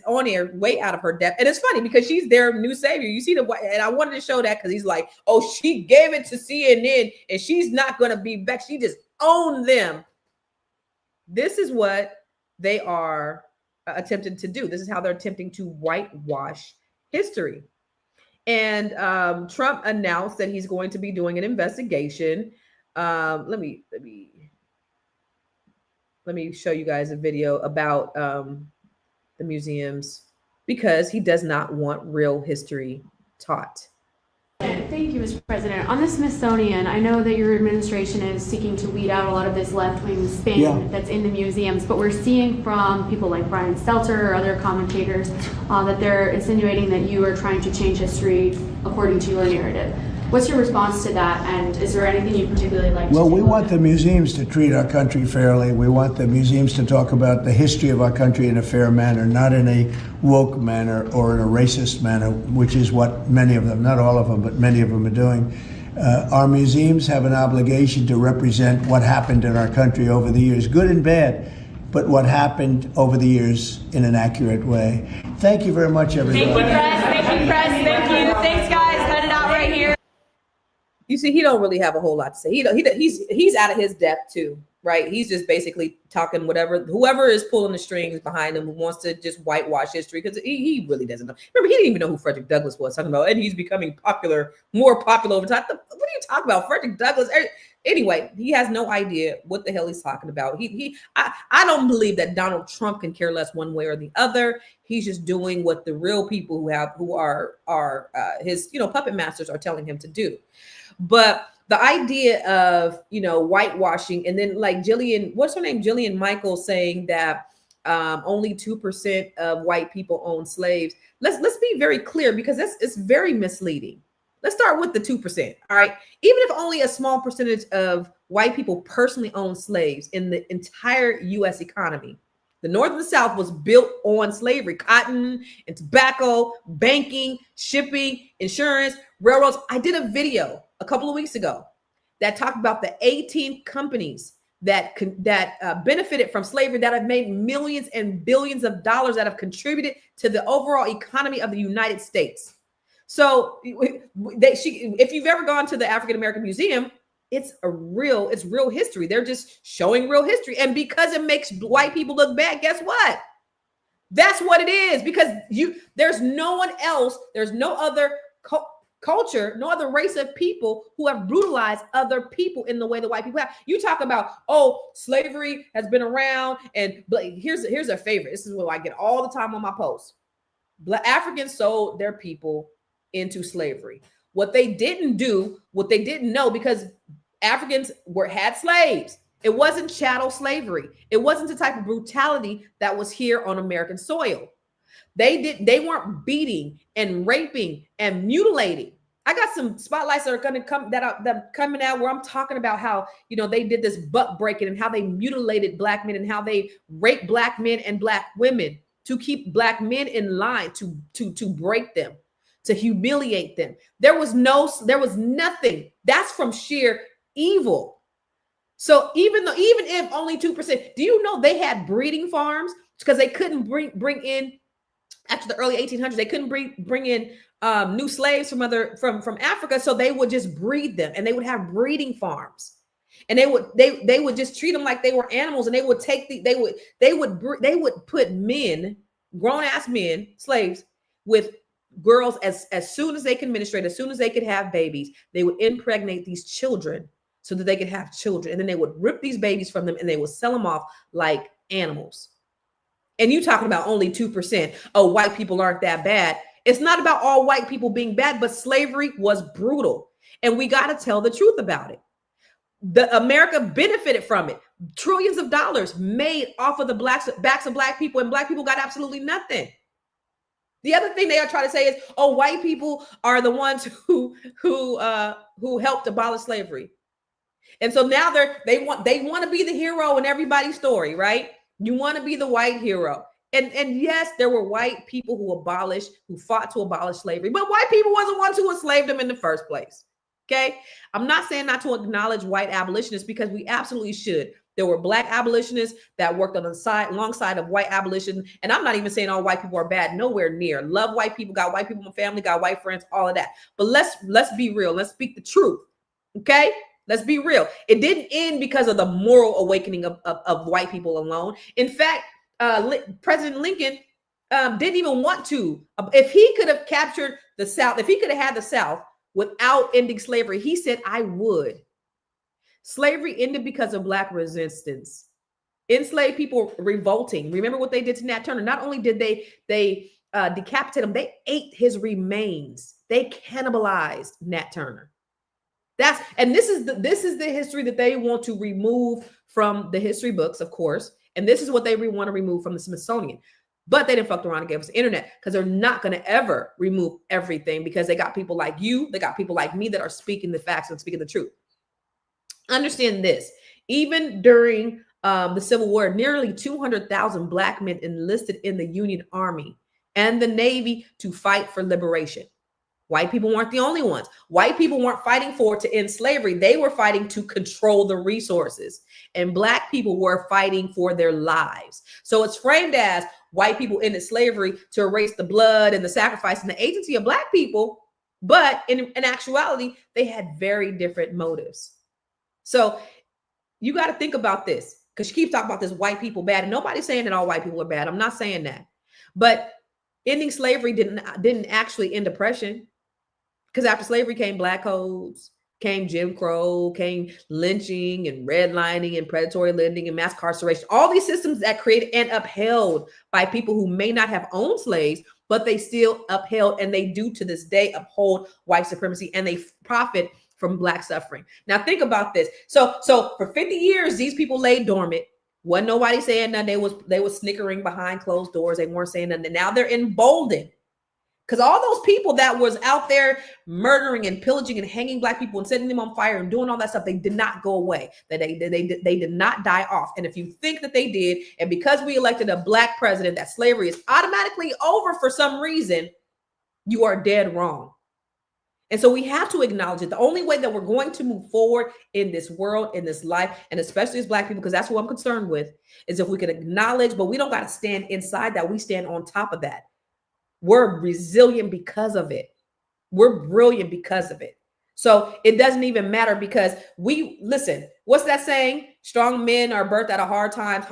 on here way out of her depth. And it's funny because she's their new savior. You see and I wanted to show that because he's like, oh, she gave it to CNN and she's not going to be back. She just owned them. This is what they are attempting to do. This is how they're attempting to whitewash history. And Trump announced that he's going to be doing an investigation. Let me show you guys a video about the museums, because he does not want real history taught. Thank you, Mr. President. On the Smithsonian, I know that your administration is seeking to weed out a lot of this left-wing spin that's in the museums, but we're seeing from people like Brian Stelter or other commentators that they're insinuating that you are trying to change history according to your narrative. What's your response to that, and is there anything you particularly like to do? Well, we want the museums to treat our country fairly. We want the museums to talk about the history of our country in a fair manner, not in a woke manner or in a racist manner, which is what many of them, not all of them, but many of them are doing. Our museums have an obligation to represent what happened in our country over the years, good and bad, but what happened over the years in an accurate way. Thank you very much, everybody. Thank you, press. Thank you, press. Thank you. Thanks, guys. Cut it out right here. You see, he don't really have a whole lot to say. He's out of his depth too, right? He's just basically talking whoever is pulling the strings behind him, who wants to just whitewash history, because he really doesn't know. Remember, he didn't even know who Frederick Douglass was talking about, and he's becoming more popular over time. What are you talking about, Frederick Douglass? Anyway, he has no idea what the hell he's talking about. I don't believe that Donald Trump can care less one way or the other. He's just doing what the real people who are his puppet masters are telling him to do. But the idea of, whitewashing, and then like Jillian Michaels saying that only 2% of white people own slaves. Let's be very clear, because it's very misleading. Let's start with the 2%. All right. Even if only a small percentage of white people personally own slaves in the entire U.S. economy, the North and the South was built on slavery, cotton and tobacco, banking, shipping, insurance, railroads. I did a video a couple of weeks ago that talked about the 18 companies that benefited from slavery, that have made millions and billions of dollars, that have contributed to the overall economy of the United States. So if you've ever gone to the African American Museum, it's real history. They're just showing real history. And because it makes white people look bad, guess what? That's what it is, because there's no one else, there's no other culture, no other race of people who have brutalized other people in the way the white people have. You talk about, slavery has been around, and here's a favorite. This is what I get all the time on my posts. Black Africans sold their people into slavery. What they didn't know, because Africans had slaves. It wasn't chattel slavery. It wasn't the type of brutality that was here on American soil. They weren't beating and raping and mutilating. I got some spotlights that are going to come that coming out where I'm talking about how, they did this butt breaking and how they mutilated black men and how they raped black men and black women to keep black men in line, to break them, to humiliate them. There was nothing. That's from sheer evil. So even if only 2%, do you know they had breeding farms because they couldn't bring in, after the early 1800s, they couldn't bring in new slaves from Africa, so they would just breed them, and they would have breeding farms, and they would just treat them like they were animals, and they would put men, grown ass men, slaves, with girls as soon as they could menstruate, as soon as they could have babies, they would impregnate these children so that they could have children, and then they would rip these babies from them and they would sell them off like animals. And you talking about only 2%. Oh, white people aren't that bad. It's not about all white people being bad, but slavery was brutal. And we got to tell the truth about it. America benefited from it. Trillions of dollars made off of the backs of black people, and black people got absolutely nothing. The other thing they are trying to say is, white people are the ones who helped abolish slavery. And so now they want to be the hero in everybody's story, right? You want to be the white hero. And yes, there were white people who fought to abolish slavery, but white people wasn't the ones who enslaved them in the first place. Okay. I'm not saying not to acknowledge white abolitionists, because we absolutely should. There were black abolitionists that worked alongside of white abolition. And I'm not even saying all white people are bad, nowhere near. Love white people, got white people in my family, got white friends, all of that. But let's be real. Let's speak the truth. Okay. Let's be real. It didn't end because of the moral awakening of white people alone. In fact, President Lincoln didn't even want to. If he could have captured the South, if he could have had the South without ending slavery, he said, I would. Slavery ended because of black resistance. Enslaved people revolting. Remember what they did to Nat Turner. Not only did they decapitate him, they ate his remains. They cannibalized Nat Turner. This is the history that they want to remove from the history books, of course. And this is what they want to remove from the Smithsonian. But they didn't fuck around and gave us the internet, because they're not going to ever remove everything, because they got people like you, they got people like me that are speaking the facts and speaking the truth. Understand this. Even during the Civil War, nearly 200,000 Black men enlisted in the Union Army and the Navy to fight for liberation. White people weren't the only ones. White people weren't fighting to end slavery. They were fighting to control the resources. And Black people were fighting for their lives. So it's framed as white people ended slavery to erase the blood and the sacrifice and the agency of Black people. But in actuality, they had very different motives. So you got to think about this, because she keeps talking about this white people bad. And nobody's saying that all white people are bad. I'm not saying that. But ending slavery didn't actually end oppression. Because after slavery came Black codes, came Jim Crow, came lynching and redlining and predatory lending and mass incarceration. All these systems that created and upheld by people who may not have owned slaves, but they still upheld, and they do to this day uphold white supremacy, and they profit from Black suffering. Now think about this. So for 50 years, these people lay dormant. Wasn't nobody saying nothing. They was snickering behind closed doors. They weren't saying nothing. Now they're emboldened. Because all those people that was out there murdering and pillaging and hanging Black people and setting them on fire and doing all that stuff, they did not go away. They did not die off. And if you think that they did, and because we elected a Black president, that slavery is automatically over for some reason, you are dead wrong. And so we have to acknowledge it. The only way that we're going to move forward in this world, in this life, and especially as Black people, because that's what I'm concerned with, is if we can acknowledge, but we don't got to stand inside that. We stand on top of that. We're resilient because of it. We're brilliant because of it. So it doesn't even matter, because listen, what's that saying? Strong men are birthed out of hard times.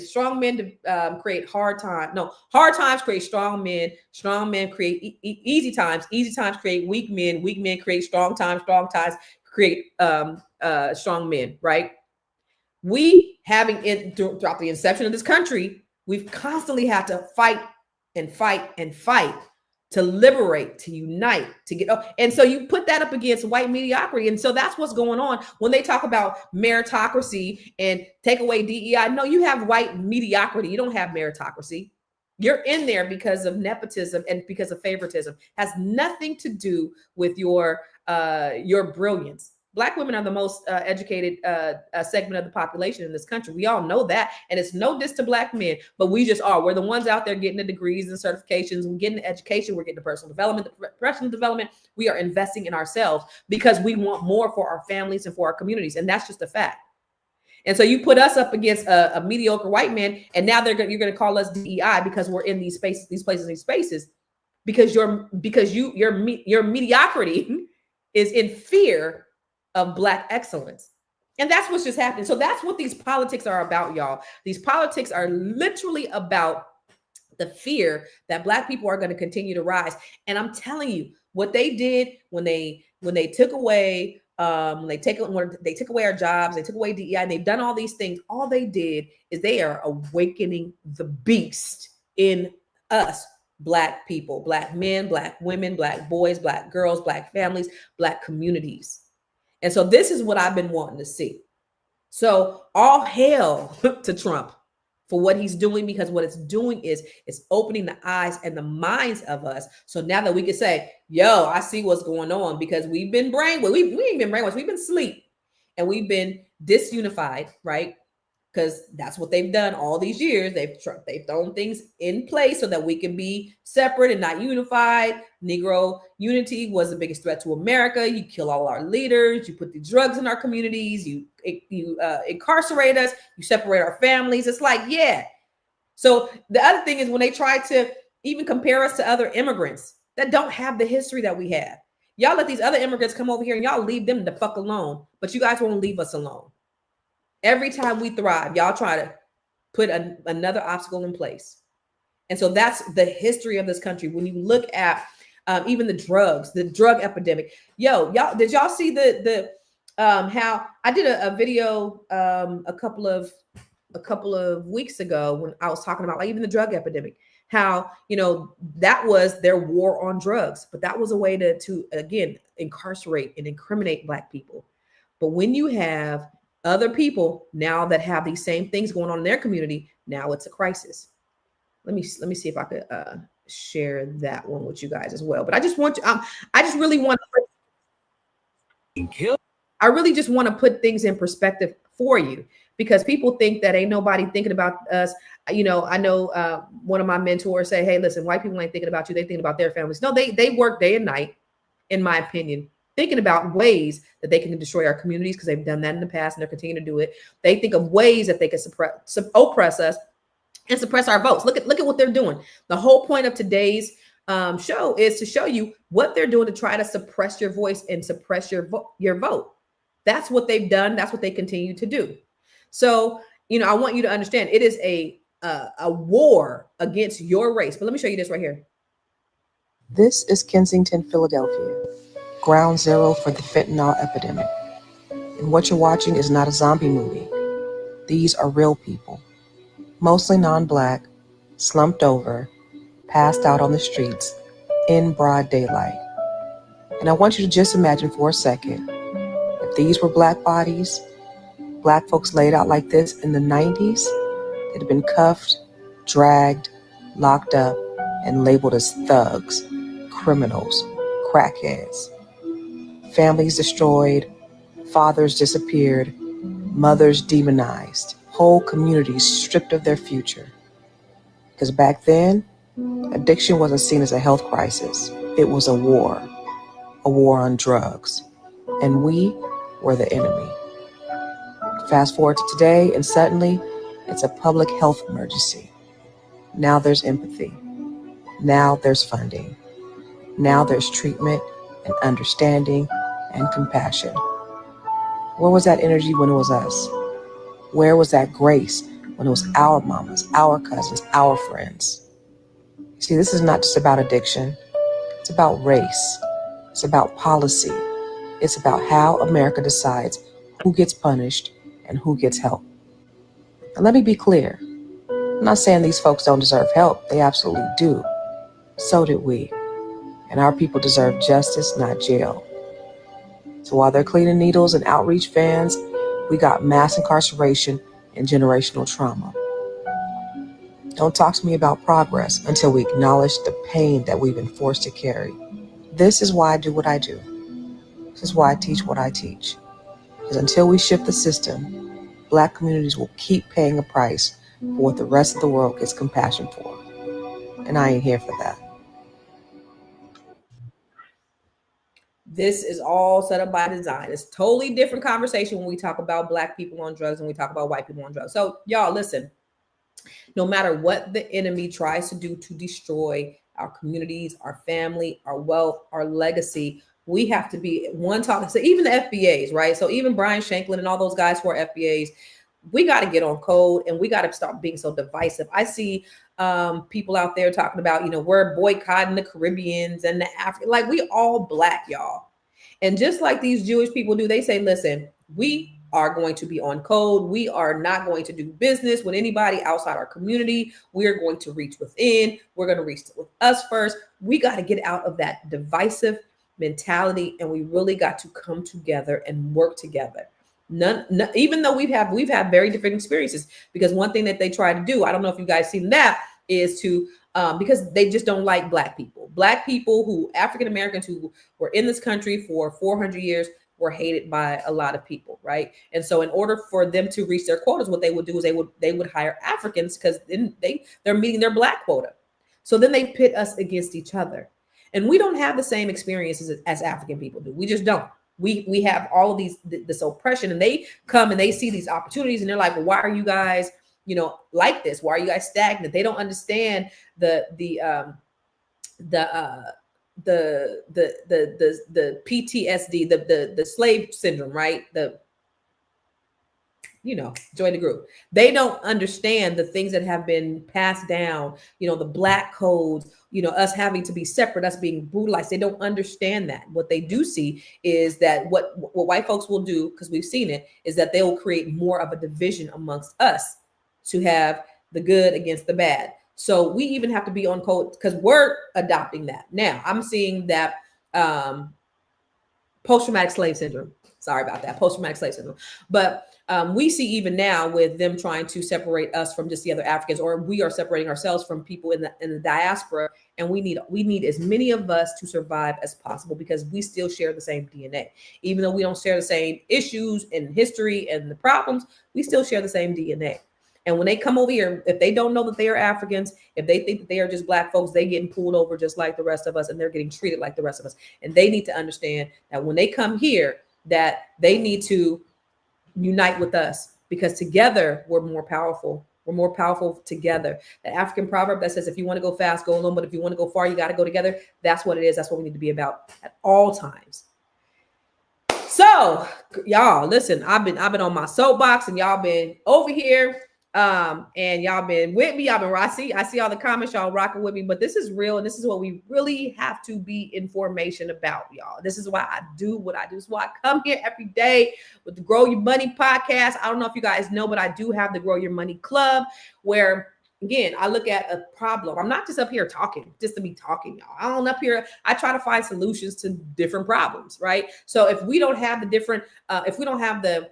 Strong men create hard times. No, hard times create strong men. Strong men create easy times. Easy times create weak men. Weak men create strong times. Strong times create strong men, right? Throughout the inception of this country, we've constantly had to fight and fight and fight to liberate, to unite, to get up. And so you put that up against white mediocrity. And so that's what's going on when they talk about meritocracy and take away DEI. No, you have white mediocrity. You don't have meritocracy. You're in there because of nepotism and because of favoritism. Has nothing to do with your brilliance. Black women are the most educated segment of the population in this country. We all know that. And it's no diss to Black men, but we just are. We're the ones out there getting the degrees and certifications. We're getting the education. We're getting the personal development. We are investing in ourselves because we want more for our families and for our communities. And that's just a fact. And so you put us up against a mediocre white man, and now you're going to call us DEI because we're in these spaces, because your mediocrity is in fear of Black excellence. And that's what's just happening. So that's what these politics are about, y'all. These politics are literally about the fear that Black people are going to continue to rise. And I'm telling you, what they did when they took away they took away our jobs, they took away DEI, and they've done all these things. All they did is they are awakening the beast in us, Black people, Black men, Black women, Black boys, Black girls, Black families, Black communities. And so this is what I've been wanting to see. So all hail to Trump for what he's doing, because what it's doing is it's opening the eyes and the minds of us. So now that we can say, yo, I see what's going on, because we've been brainwashed. We ain't been brainwashed. We've been asleep and we've been disunified, right? Because that's what they've done all these years. They've thrown things in place so that we can be separate and not unified. Negro unity was the biggest threat to America. You kill all our leaders. You put the drugs in our communities. You incarcerate us. You separate our families. It's like, yeah. So the other thing is when they try to even compare us to other immigrants that don't have the history that we have. Y'all let these other immigrants come over here and y'all leave them the fuck alone. But you guys won't leave us alone. Every time we thrive, y'all try to put another obstacle in place. And so that's the history of this country. When you look at even the drug epidemic. Yo, y'all, did y'all see the how I did a video a couple of weeks ago when I was talking about like even the drug epidemic, how, that was their war on drugs, but that was a way to again, incarcerate and incriminate Black people. But when you have other people now that have these same things going on in their community, now it's a crisis. Let me see if I could share that one with you guys as well. But I just want to, I just really want to, I really just want to put things in perspective for you, because people think that ain't nobody thinking about us. I know one of my mentors say, hey, listen, white people ain't thinking about you. They thinking about their families. No, they work day and night, in my opinion, thinking about ways that they can destroy our communities, because they've done that in the past and they're continuing to do it. They think of ways that they can oppress us and suppress our votes. Look at what they're doing. The whole point of today's show is to show you what they're doing to try to suppress your voice and suppress your vote. That's what they've done. That's what they continue to do. So, I want you to understand it is a war against your race. But let me show you this right here. This is Kensington, Philadelphia, ground zero for the fentanyl epidemic. And what you're watching is not a zombie movie. These are real people, mostly non-Black, slumped over, passed out on the streets in broad daylight. And I want you to just imagine for a second, if these were Black bodies, Black folks laid out like this in the 90s, they'd have been cuffed, dragged, locked up, and labeled as thugs, criminals, crackheads. Families destroyed, fathers disappeared, mothers demonized, whole communities stripped of their future. Because back then, addiction wasn't seen as a health crisis. It was a war on drugs. And we were the enemy. Fast forward to today, and suddenly, it's a public health emergency. Now there's empathy. Now there's funding. Now there's treatment and understanding and compassion. Where was that energy when it was us? Where was that grace when it was our mamas, our cousins, our friends? See, this is not just about addiction. It's about race. It's about policy. It's about how America decides who gets punished and who gets help. And let me be clear. I'm not saying these folks don't deserve help. They absolutely do. So did we. And our people deserve justice, not jail. So while they're cleaning needles and outreach vans, we got mass incarceration and generational trauma. Don't talk to me about progress until we acknowledge the pain that we've been forced to carry. This is why I do what I do. This is why I teach what I teach. Because until we shift the system, Black communities will keep paying a price for what the rest of the world gets compassion for. And I ain't here for that. This is all set up by design. It's a totally different conversation when we talk about Black people on drugs and we talk about white people on drugs. So y'all listen, no matter what the enemy tries to do to destroy our communities, our family, our wealth, our legacy, we have to be one talking. So even the FBAs, right? So even Brian Shanklin and all those guys who are FBAs, we got to get on code and we got to stop being so divisive. I see people out there talking about, we're boycotting the Caribbeans and the African, like we all Black, y'all. And just like these Jewish people do, they say, listen, we are going to be on code. We are not going to do business with anybody outside our community. We are going to reach within. We're going to reach with us first. We got to get out of that divisive mentality. And we really got to come together and work together. Even though we've had very different experiences, because one thing that they try to do, I don't know if you guys seen that, is to because they just don't like Black people who African Americans who were in this country for 400 years were hated by a lot of people, right? And so in order for them to reach their quotas, what they would do is they would hire Africans, because then they're meeting their Black quota. So then they pit us against each other, and we don't have the same experiences as African people do. We just don't. We have all of this oppression, and they come and they see these opportunities and they're like, well, why are you guys, like this? Why are you guys stagnant? They don't understand the PTSD, the slave syndrome, right? Join the group. They don't understand the things that have been passed down, the Black codes, us having to be separate, us being brutalized. They don't understand that. What they do see is that what white folks will do, because we've seen it, is that they will create more of a division amongst us to have the good against the bad, So we even have to be on code because we're adopting that. Now I'm seeing that post-traumatic slave syndrome. Sorry about that, post-traumatic slave syndrome. But we see even now with them trying to separate us from just the other Africans, or we are separating ourselves from people in the diaspora. And we need as many of us to survive as possible because we still share the same DNA. Even though we don't share the same issues and history and the problems, we still share the same DNA. And when they come over here, if they don't know that they are Africans, if they think that they are just black folks, they getting pulled over just like the rest of us, and they're getting treated like the rest of us. And they need to understand that when they come here, that they need to unite with us because together we're more powerful. We're more powerful together. The African proverb that says, if you want to go fast, go alone. But if you want to go far, you got to go together. That's what it is. That's what we need to be about at all times. So y'all, listen, I've been on my soapbox and y'all been over here. And y'all been with me. I see all the comments, y'all rocking with me, but this is real. And this is what we really have to be information about, y'all. This is why I do what I do. This is why I come here every day with the Grow Your Money podcast. I don't know if you guys know, but I do have the Grow Your Money Club where, again, I look at a problem. I'm not just up here talking just to be talking, y'all. I don't up here. I try to find solutions to different problems, right? So if we don't have the different, if we don't have the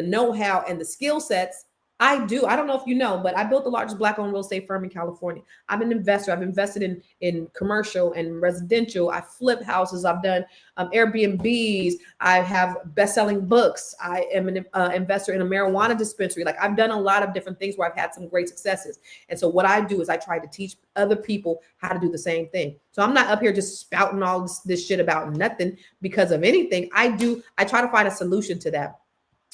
know-how and the skill sets, I don't know if you know, but I built the largest Black-owned real estate firm in California. I'm an investor. I've invested in commercial and residential. I flip houses. I've done Airbnbs. I have best-selling books. I am an investor in a marijuana dispensary. Like I've done a lot of different things where I've had some great successes. And so what I do is I try to teach other people how to do the same thing. So I'm not up here just spouting all this shit about nothing because of anything. I try to find a solution to that.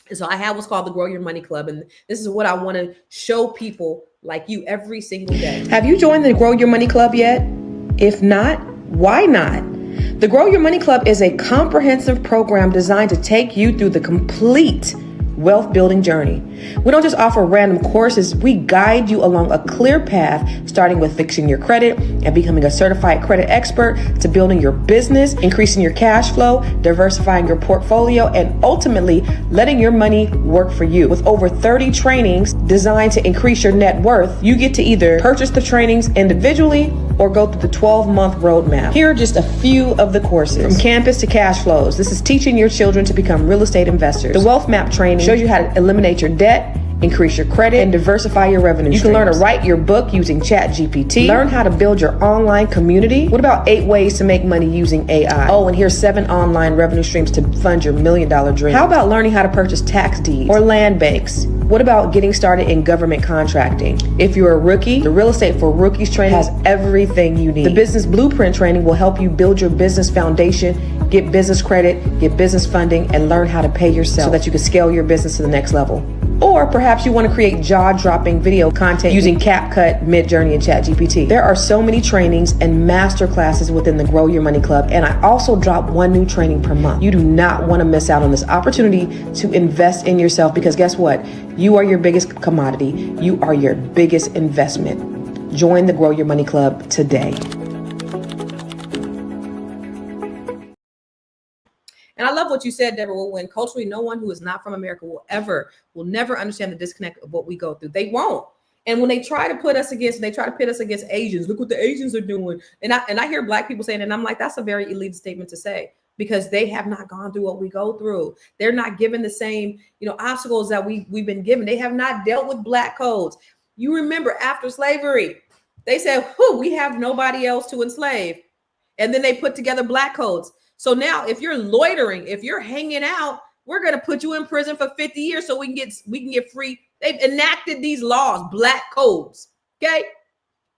And so I have what's called the Grow Your Money Club. And this is what I want to show people like you every single day. Have you joined the Grow Your Money Club yet? If not, why not? The Grow Your Money Club is a comprehensive program designed to take you through the complete wealth building journey. We don't just offer random courses, we guide you along a clear path, starting with fixing your credit and becoming a certified credit expert, to building your business, increasing your cash flow, diversifying your portfolio, and ultimately letting your money work for you. With over 30 trainings designed to increase your net worth, you get to either purchase the trainings individually or go through the 12-month roadmap. Here are just a few of the courses. From campus to cash flows, this is teaching your children to become real estate investors. The wealth map training shows you how to eliminate your debt, increase your credit, and diversify your revenue streams. You can learn to write your book using ChatGPT. Learn how to build your online community. What about 8 ways to make money using AI? Oh, and here's 7 online revenue streams to fund your $1 million dream. How about learning how to purchase tax deeds or land banks? What about getting started in government contracting? If you're a rookie, the Real Estate for Rookies training has everything you need. The Business Blueprint training will help you build your business foundation, get business credit, get business funding, and learn how to pay yourself so that you can scale your business to the next level. Or perhaps you want to create jaw-dropping video content using CapCut, Midjourney, and ChatGPT. There are so many trainings and master classes within the Grow Your Money Club, and I also drop 1 new training per month. You do not want to miss out on this opportunity to invest in yourself, because guess what? You are your biggest commodity. You are your biggest investment. Join the Grow Your Money Club today. And I love what you said, Deborah, when culturally no one who is not from America will never understand the disconnect of what we go through. They won't. And when they try to put us against, they try to pit us against Asians, look what the Asians are doing. And I hear Black people saying, and I'm like, that's a very elite statement to say, because they have not gone through what we go through. They're not given the same, obstacles that we've been given. They have not dealt with Black codes. You remember after slavery, they said, we have nobody else to enslave. And then they put together Black codes. So now if you're loitering, if you're hanging out, we're going to put you in prison for 50 years so we can get free. They've enacted these laws, Black codes. Okay.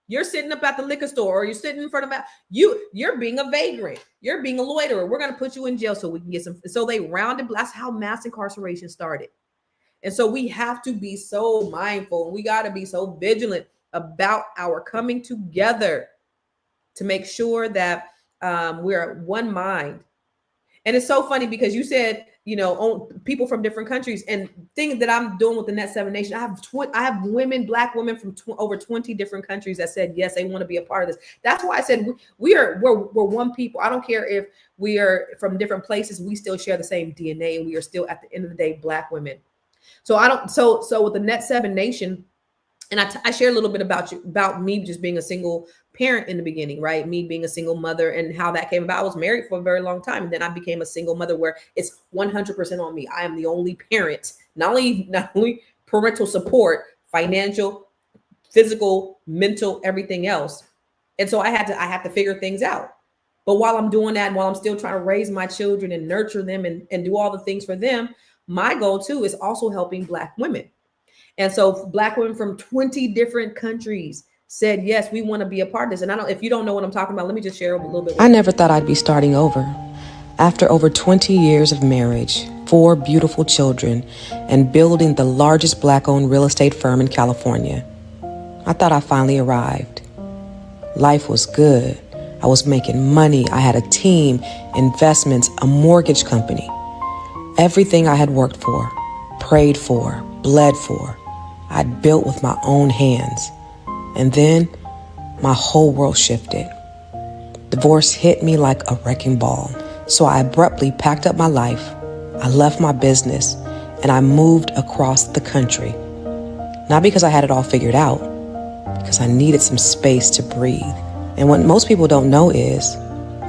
You're sitting up at the liquor store, or you're sitting in front of you're being a vagrant. You're being a loiterer. We're going to put you in jail so we can get some. So they rounded. That's how mass incarceration started. And so we have to be so mindful, and we got to be so vigilant about our coming together to make sure that we're one mind. And it's so funny because you said, people from different countries, and things that I'm doing with the Net 7 Nation. I have women, Black women from over 20 different countries that said, yes, they want to be a part of this. That's why I said we're one people. I don't care if we are from different places. We still share the same DNA, and we are still, at the end of the day, Black women. So so with the Net 7 Nation, and I shared a little bit about me just being a single parent in the beginning, right? Me being a single mother and how that came about. I was married for a very long time, and then I became a single mother where it's 100% on me. I am the only parent, not only parental support, financial, physical, mental, everything else. And so I had to figure things out. But while I'm doing that, while I'm still trying to raise my children and nurture them and do all the things for them, my goal too is also helping Black women. And so Black women from 20 different countries said, yes, we want to be a part of this. And if you don't know what I'm talking about, let me just share a little bit. I never thought I'd be starting over. After over 20 years of marriage, 4 beautiful children, and building the largest Black-owned real estate firm in California, I thought I finally arrived. Life was good. I was making money. I had a team, investments, a mortgage company. Everything I had worked for, prayed for, bled for, I'd built with my own hands. And then my whole world shifted. Divorce hit me like a wrecking ball. So I abruptly packed up my life. I left my business and I moved across the country. Not because I had it all figured out, because I needed some space to breathe. And what most people don't know is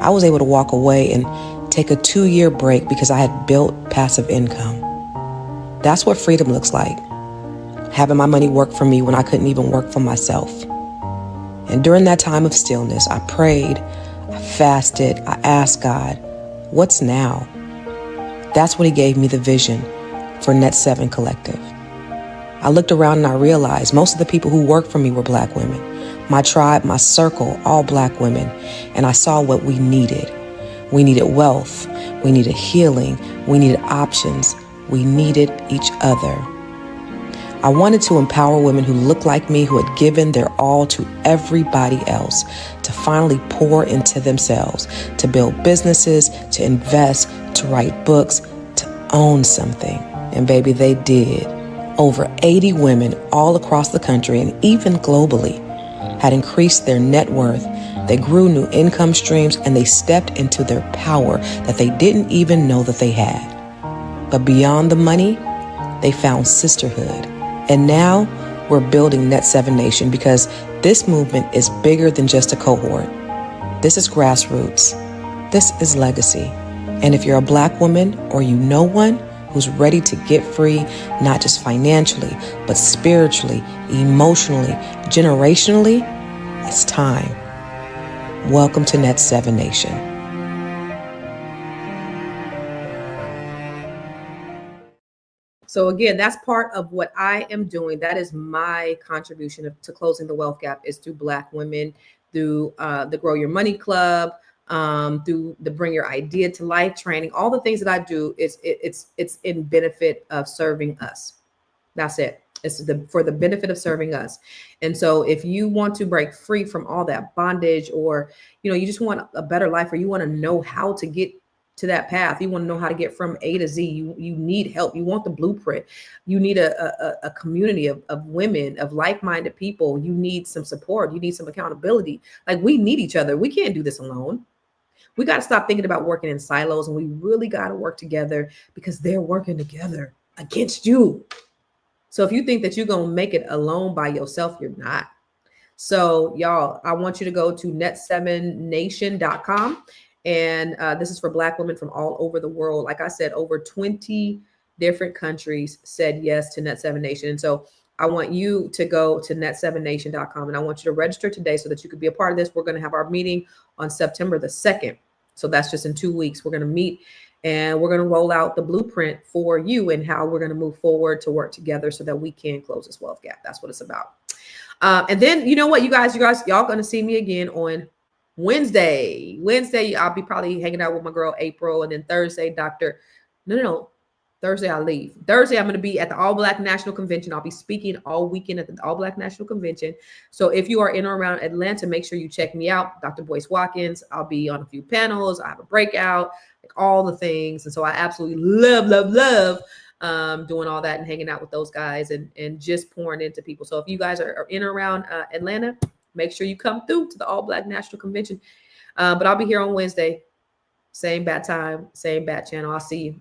I was able to walk away and take a 2-year break because I had built passive income. That's what freedom looks like. Having my money work for me when I couldn't even work for myself. And during that time of stillness, I prayed, I fasted, I asked God, what's now? That's when he gave me the vision for Net 7 Collective. I looked around and I realized most of the people who worked for me were Black women. My tribe, my circle, all Black women. And I saw what we needed. We needed wealth. We needed healing. We needed options. We needed each other. I wanted to empower women who looked like me, who had given their all to everybody else, to finally pour into themselves, to build businesses, to invest, to write books, to own something. And baby, they did. Over 80 women all across the country and even globally had increased their net worth. They grew new income streams and they stepped into their power that they didn't even know that they had. But beyond the money, they found sisterhood. And now we're building Net 7 Nation because this movement is bigger than just a cohort. This is grassroots. This is legacy. And if you're a Black woman or you know one who's ready to get free, not just financially, but spiritually, emotionally, generationally, it's time. Welcome to Net 7 Nation. So again, that's part of what I am doing. That is my contribution to closing the wealth gap, is through Black women, through the Grow Your Money Club, through the Bring Your Idea to Life training. All the things that I do, it's in benefit of serving us. That's it. It's for the benefit of serving us. And so if you want to break free from all that bondage, or you just want a better life, or you want to know how to get to that path, you want to know how to get from A to Z, you need help, you want the blueprint, you need a community of women, of like-minded people, you need some support, you need some accountability. Like, we need each other. We can't do this alone. We got to stop thinking about working in silos, and we really got to work together, because they're working together against you. So if you think that you're going to make it alone by yourself, you're not. So y'all, I want you to go to net7nation.com. And this is for Black women from all over the world. Like I said, over 20 different countries said yes to Net 7 Nation. And so I want you to go to net7nation.com, and I want you to register today so that you could be a part of this. We're going to have our meeting on September the 2nd. So that's just in 2 weeks. We're going to meet and we're going to roll out the blueprint for you and how we're going to move forward to work together so that we can close this wealth gap. That's what it's about. And then, you know what, you guys, y'all going to see me again on Wednesday, I'll be probably hanging out with my girl April, and then Thursday, Thursday I leave. Thursday I'm going to be at the All Black National Convention. I'll be speaking all weekend at the All Black National Convention. So if you are in or around Atlanta, make sure you check me out, Dr. Boyce Watkins. I'll be on a few panels. I have a breakout, like all the things. And so I absolutely love doing all that and hanging out with those guys and just pouring into people. So if you guys are in or around Atlanta, make sure you come through to the All Black National Convention. But I'll be here on Wednesday. Same bat time, same bat channel. I'll see you.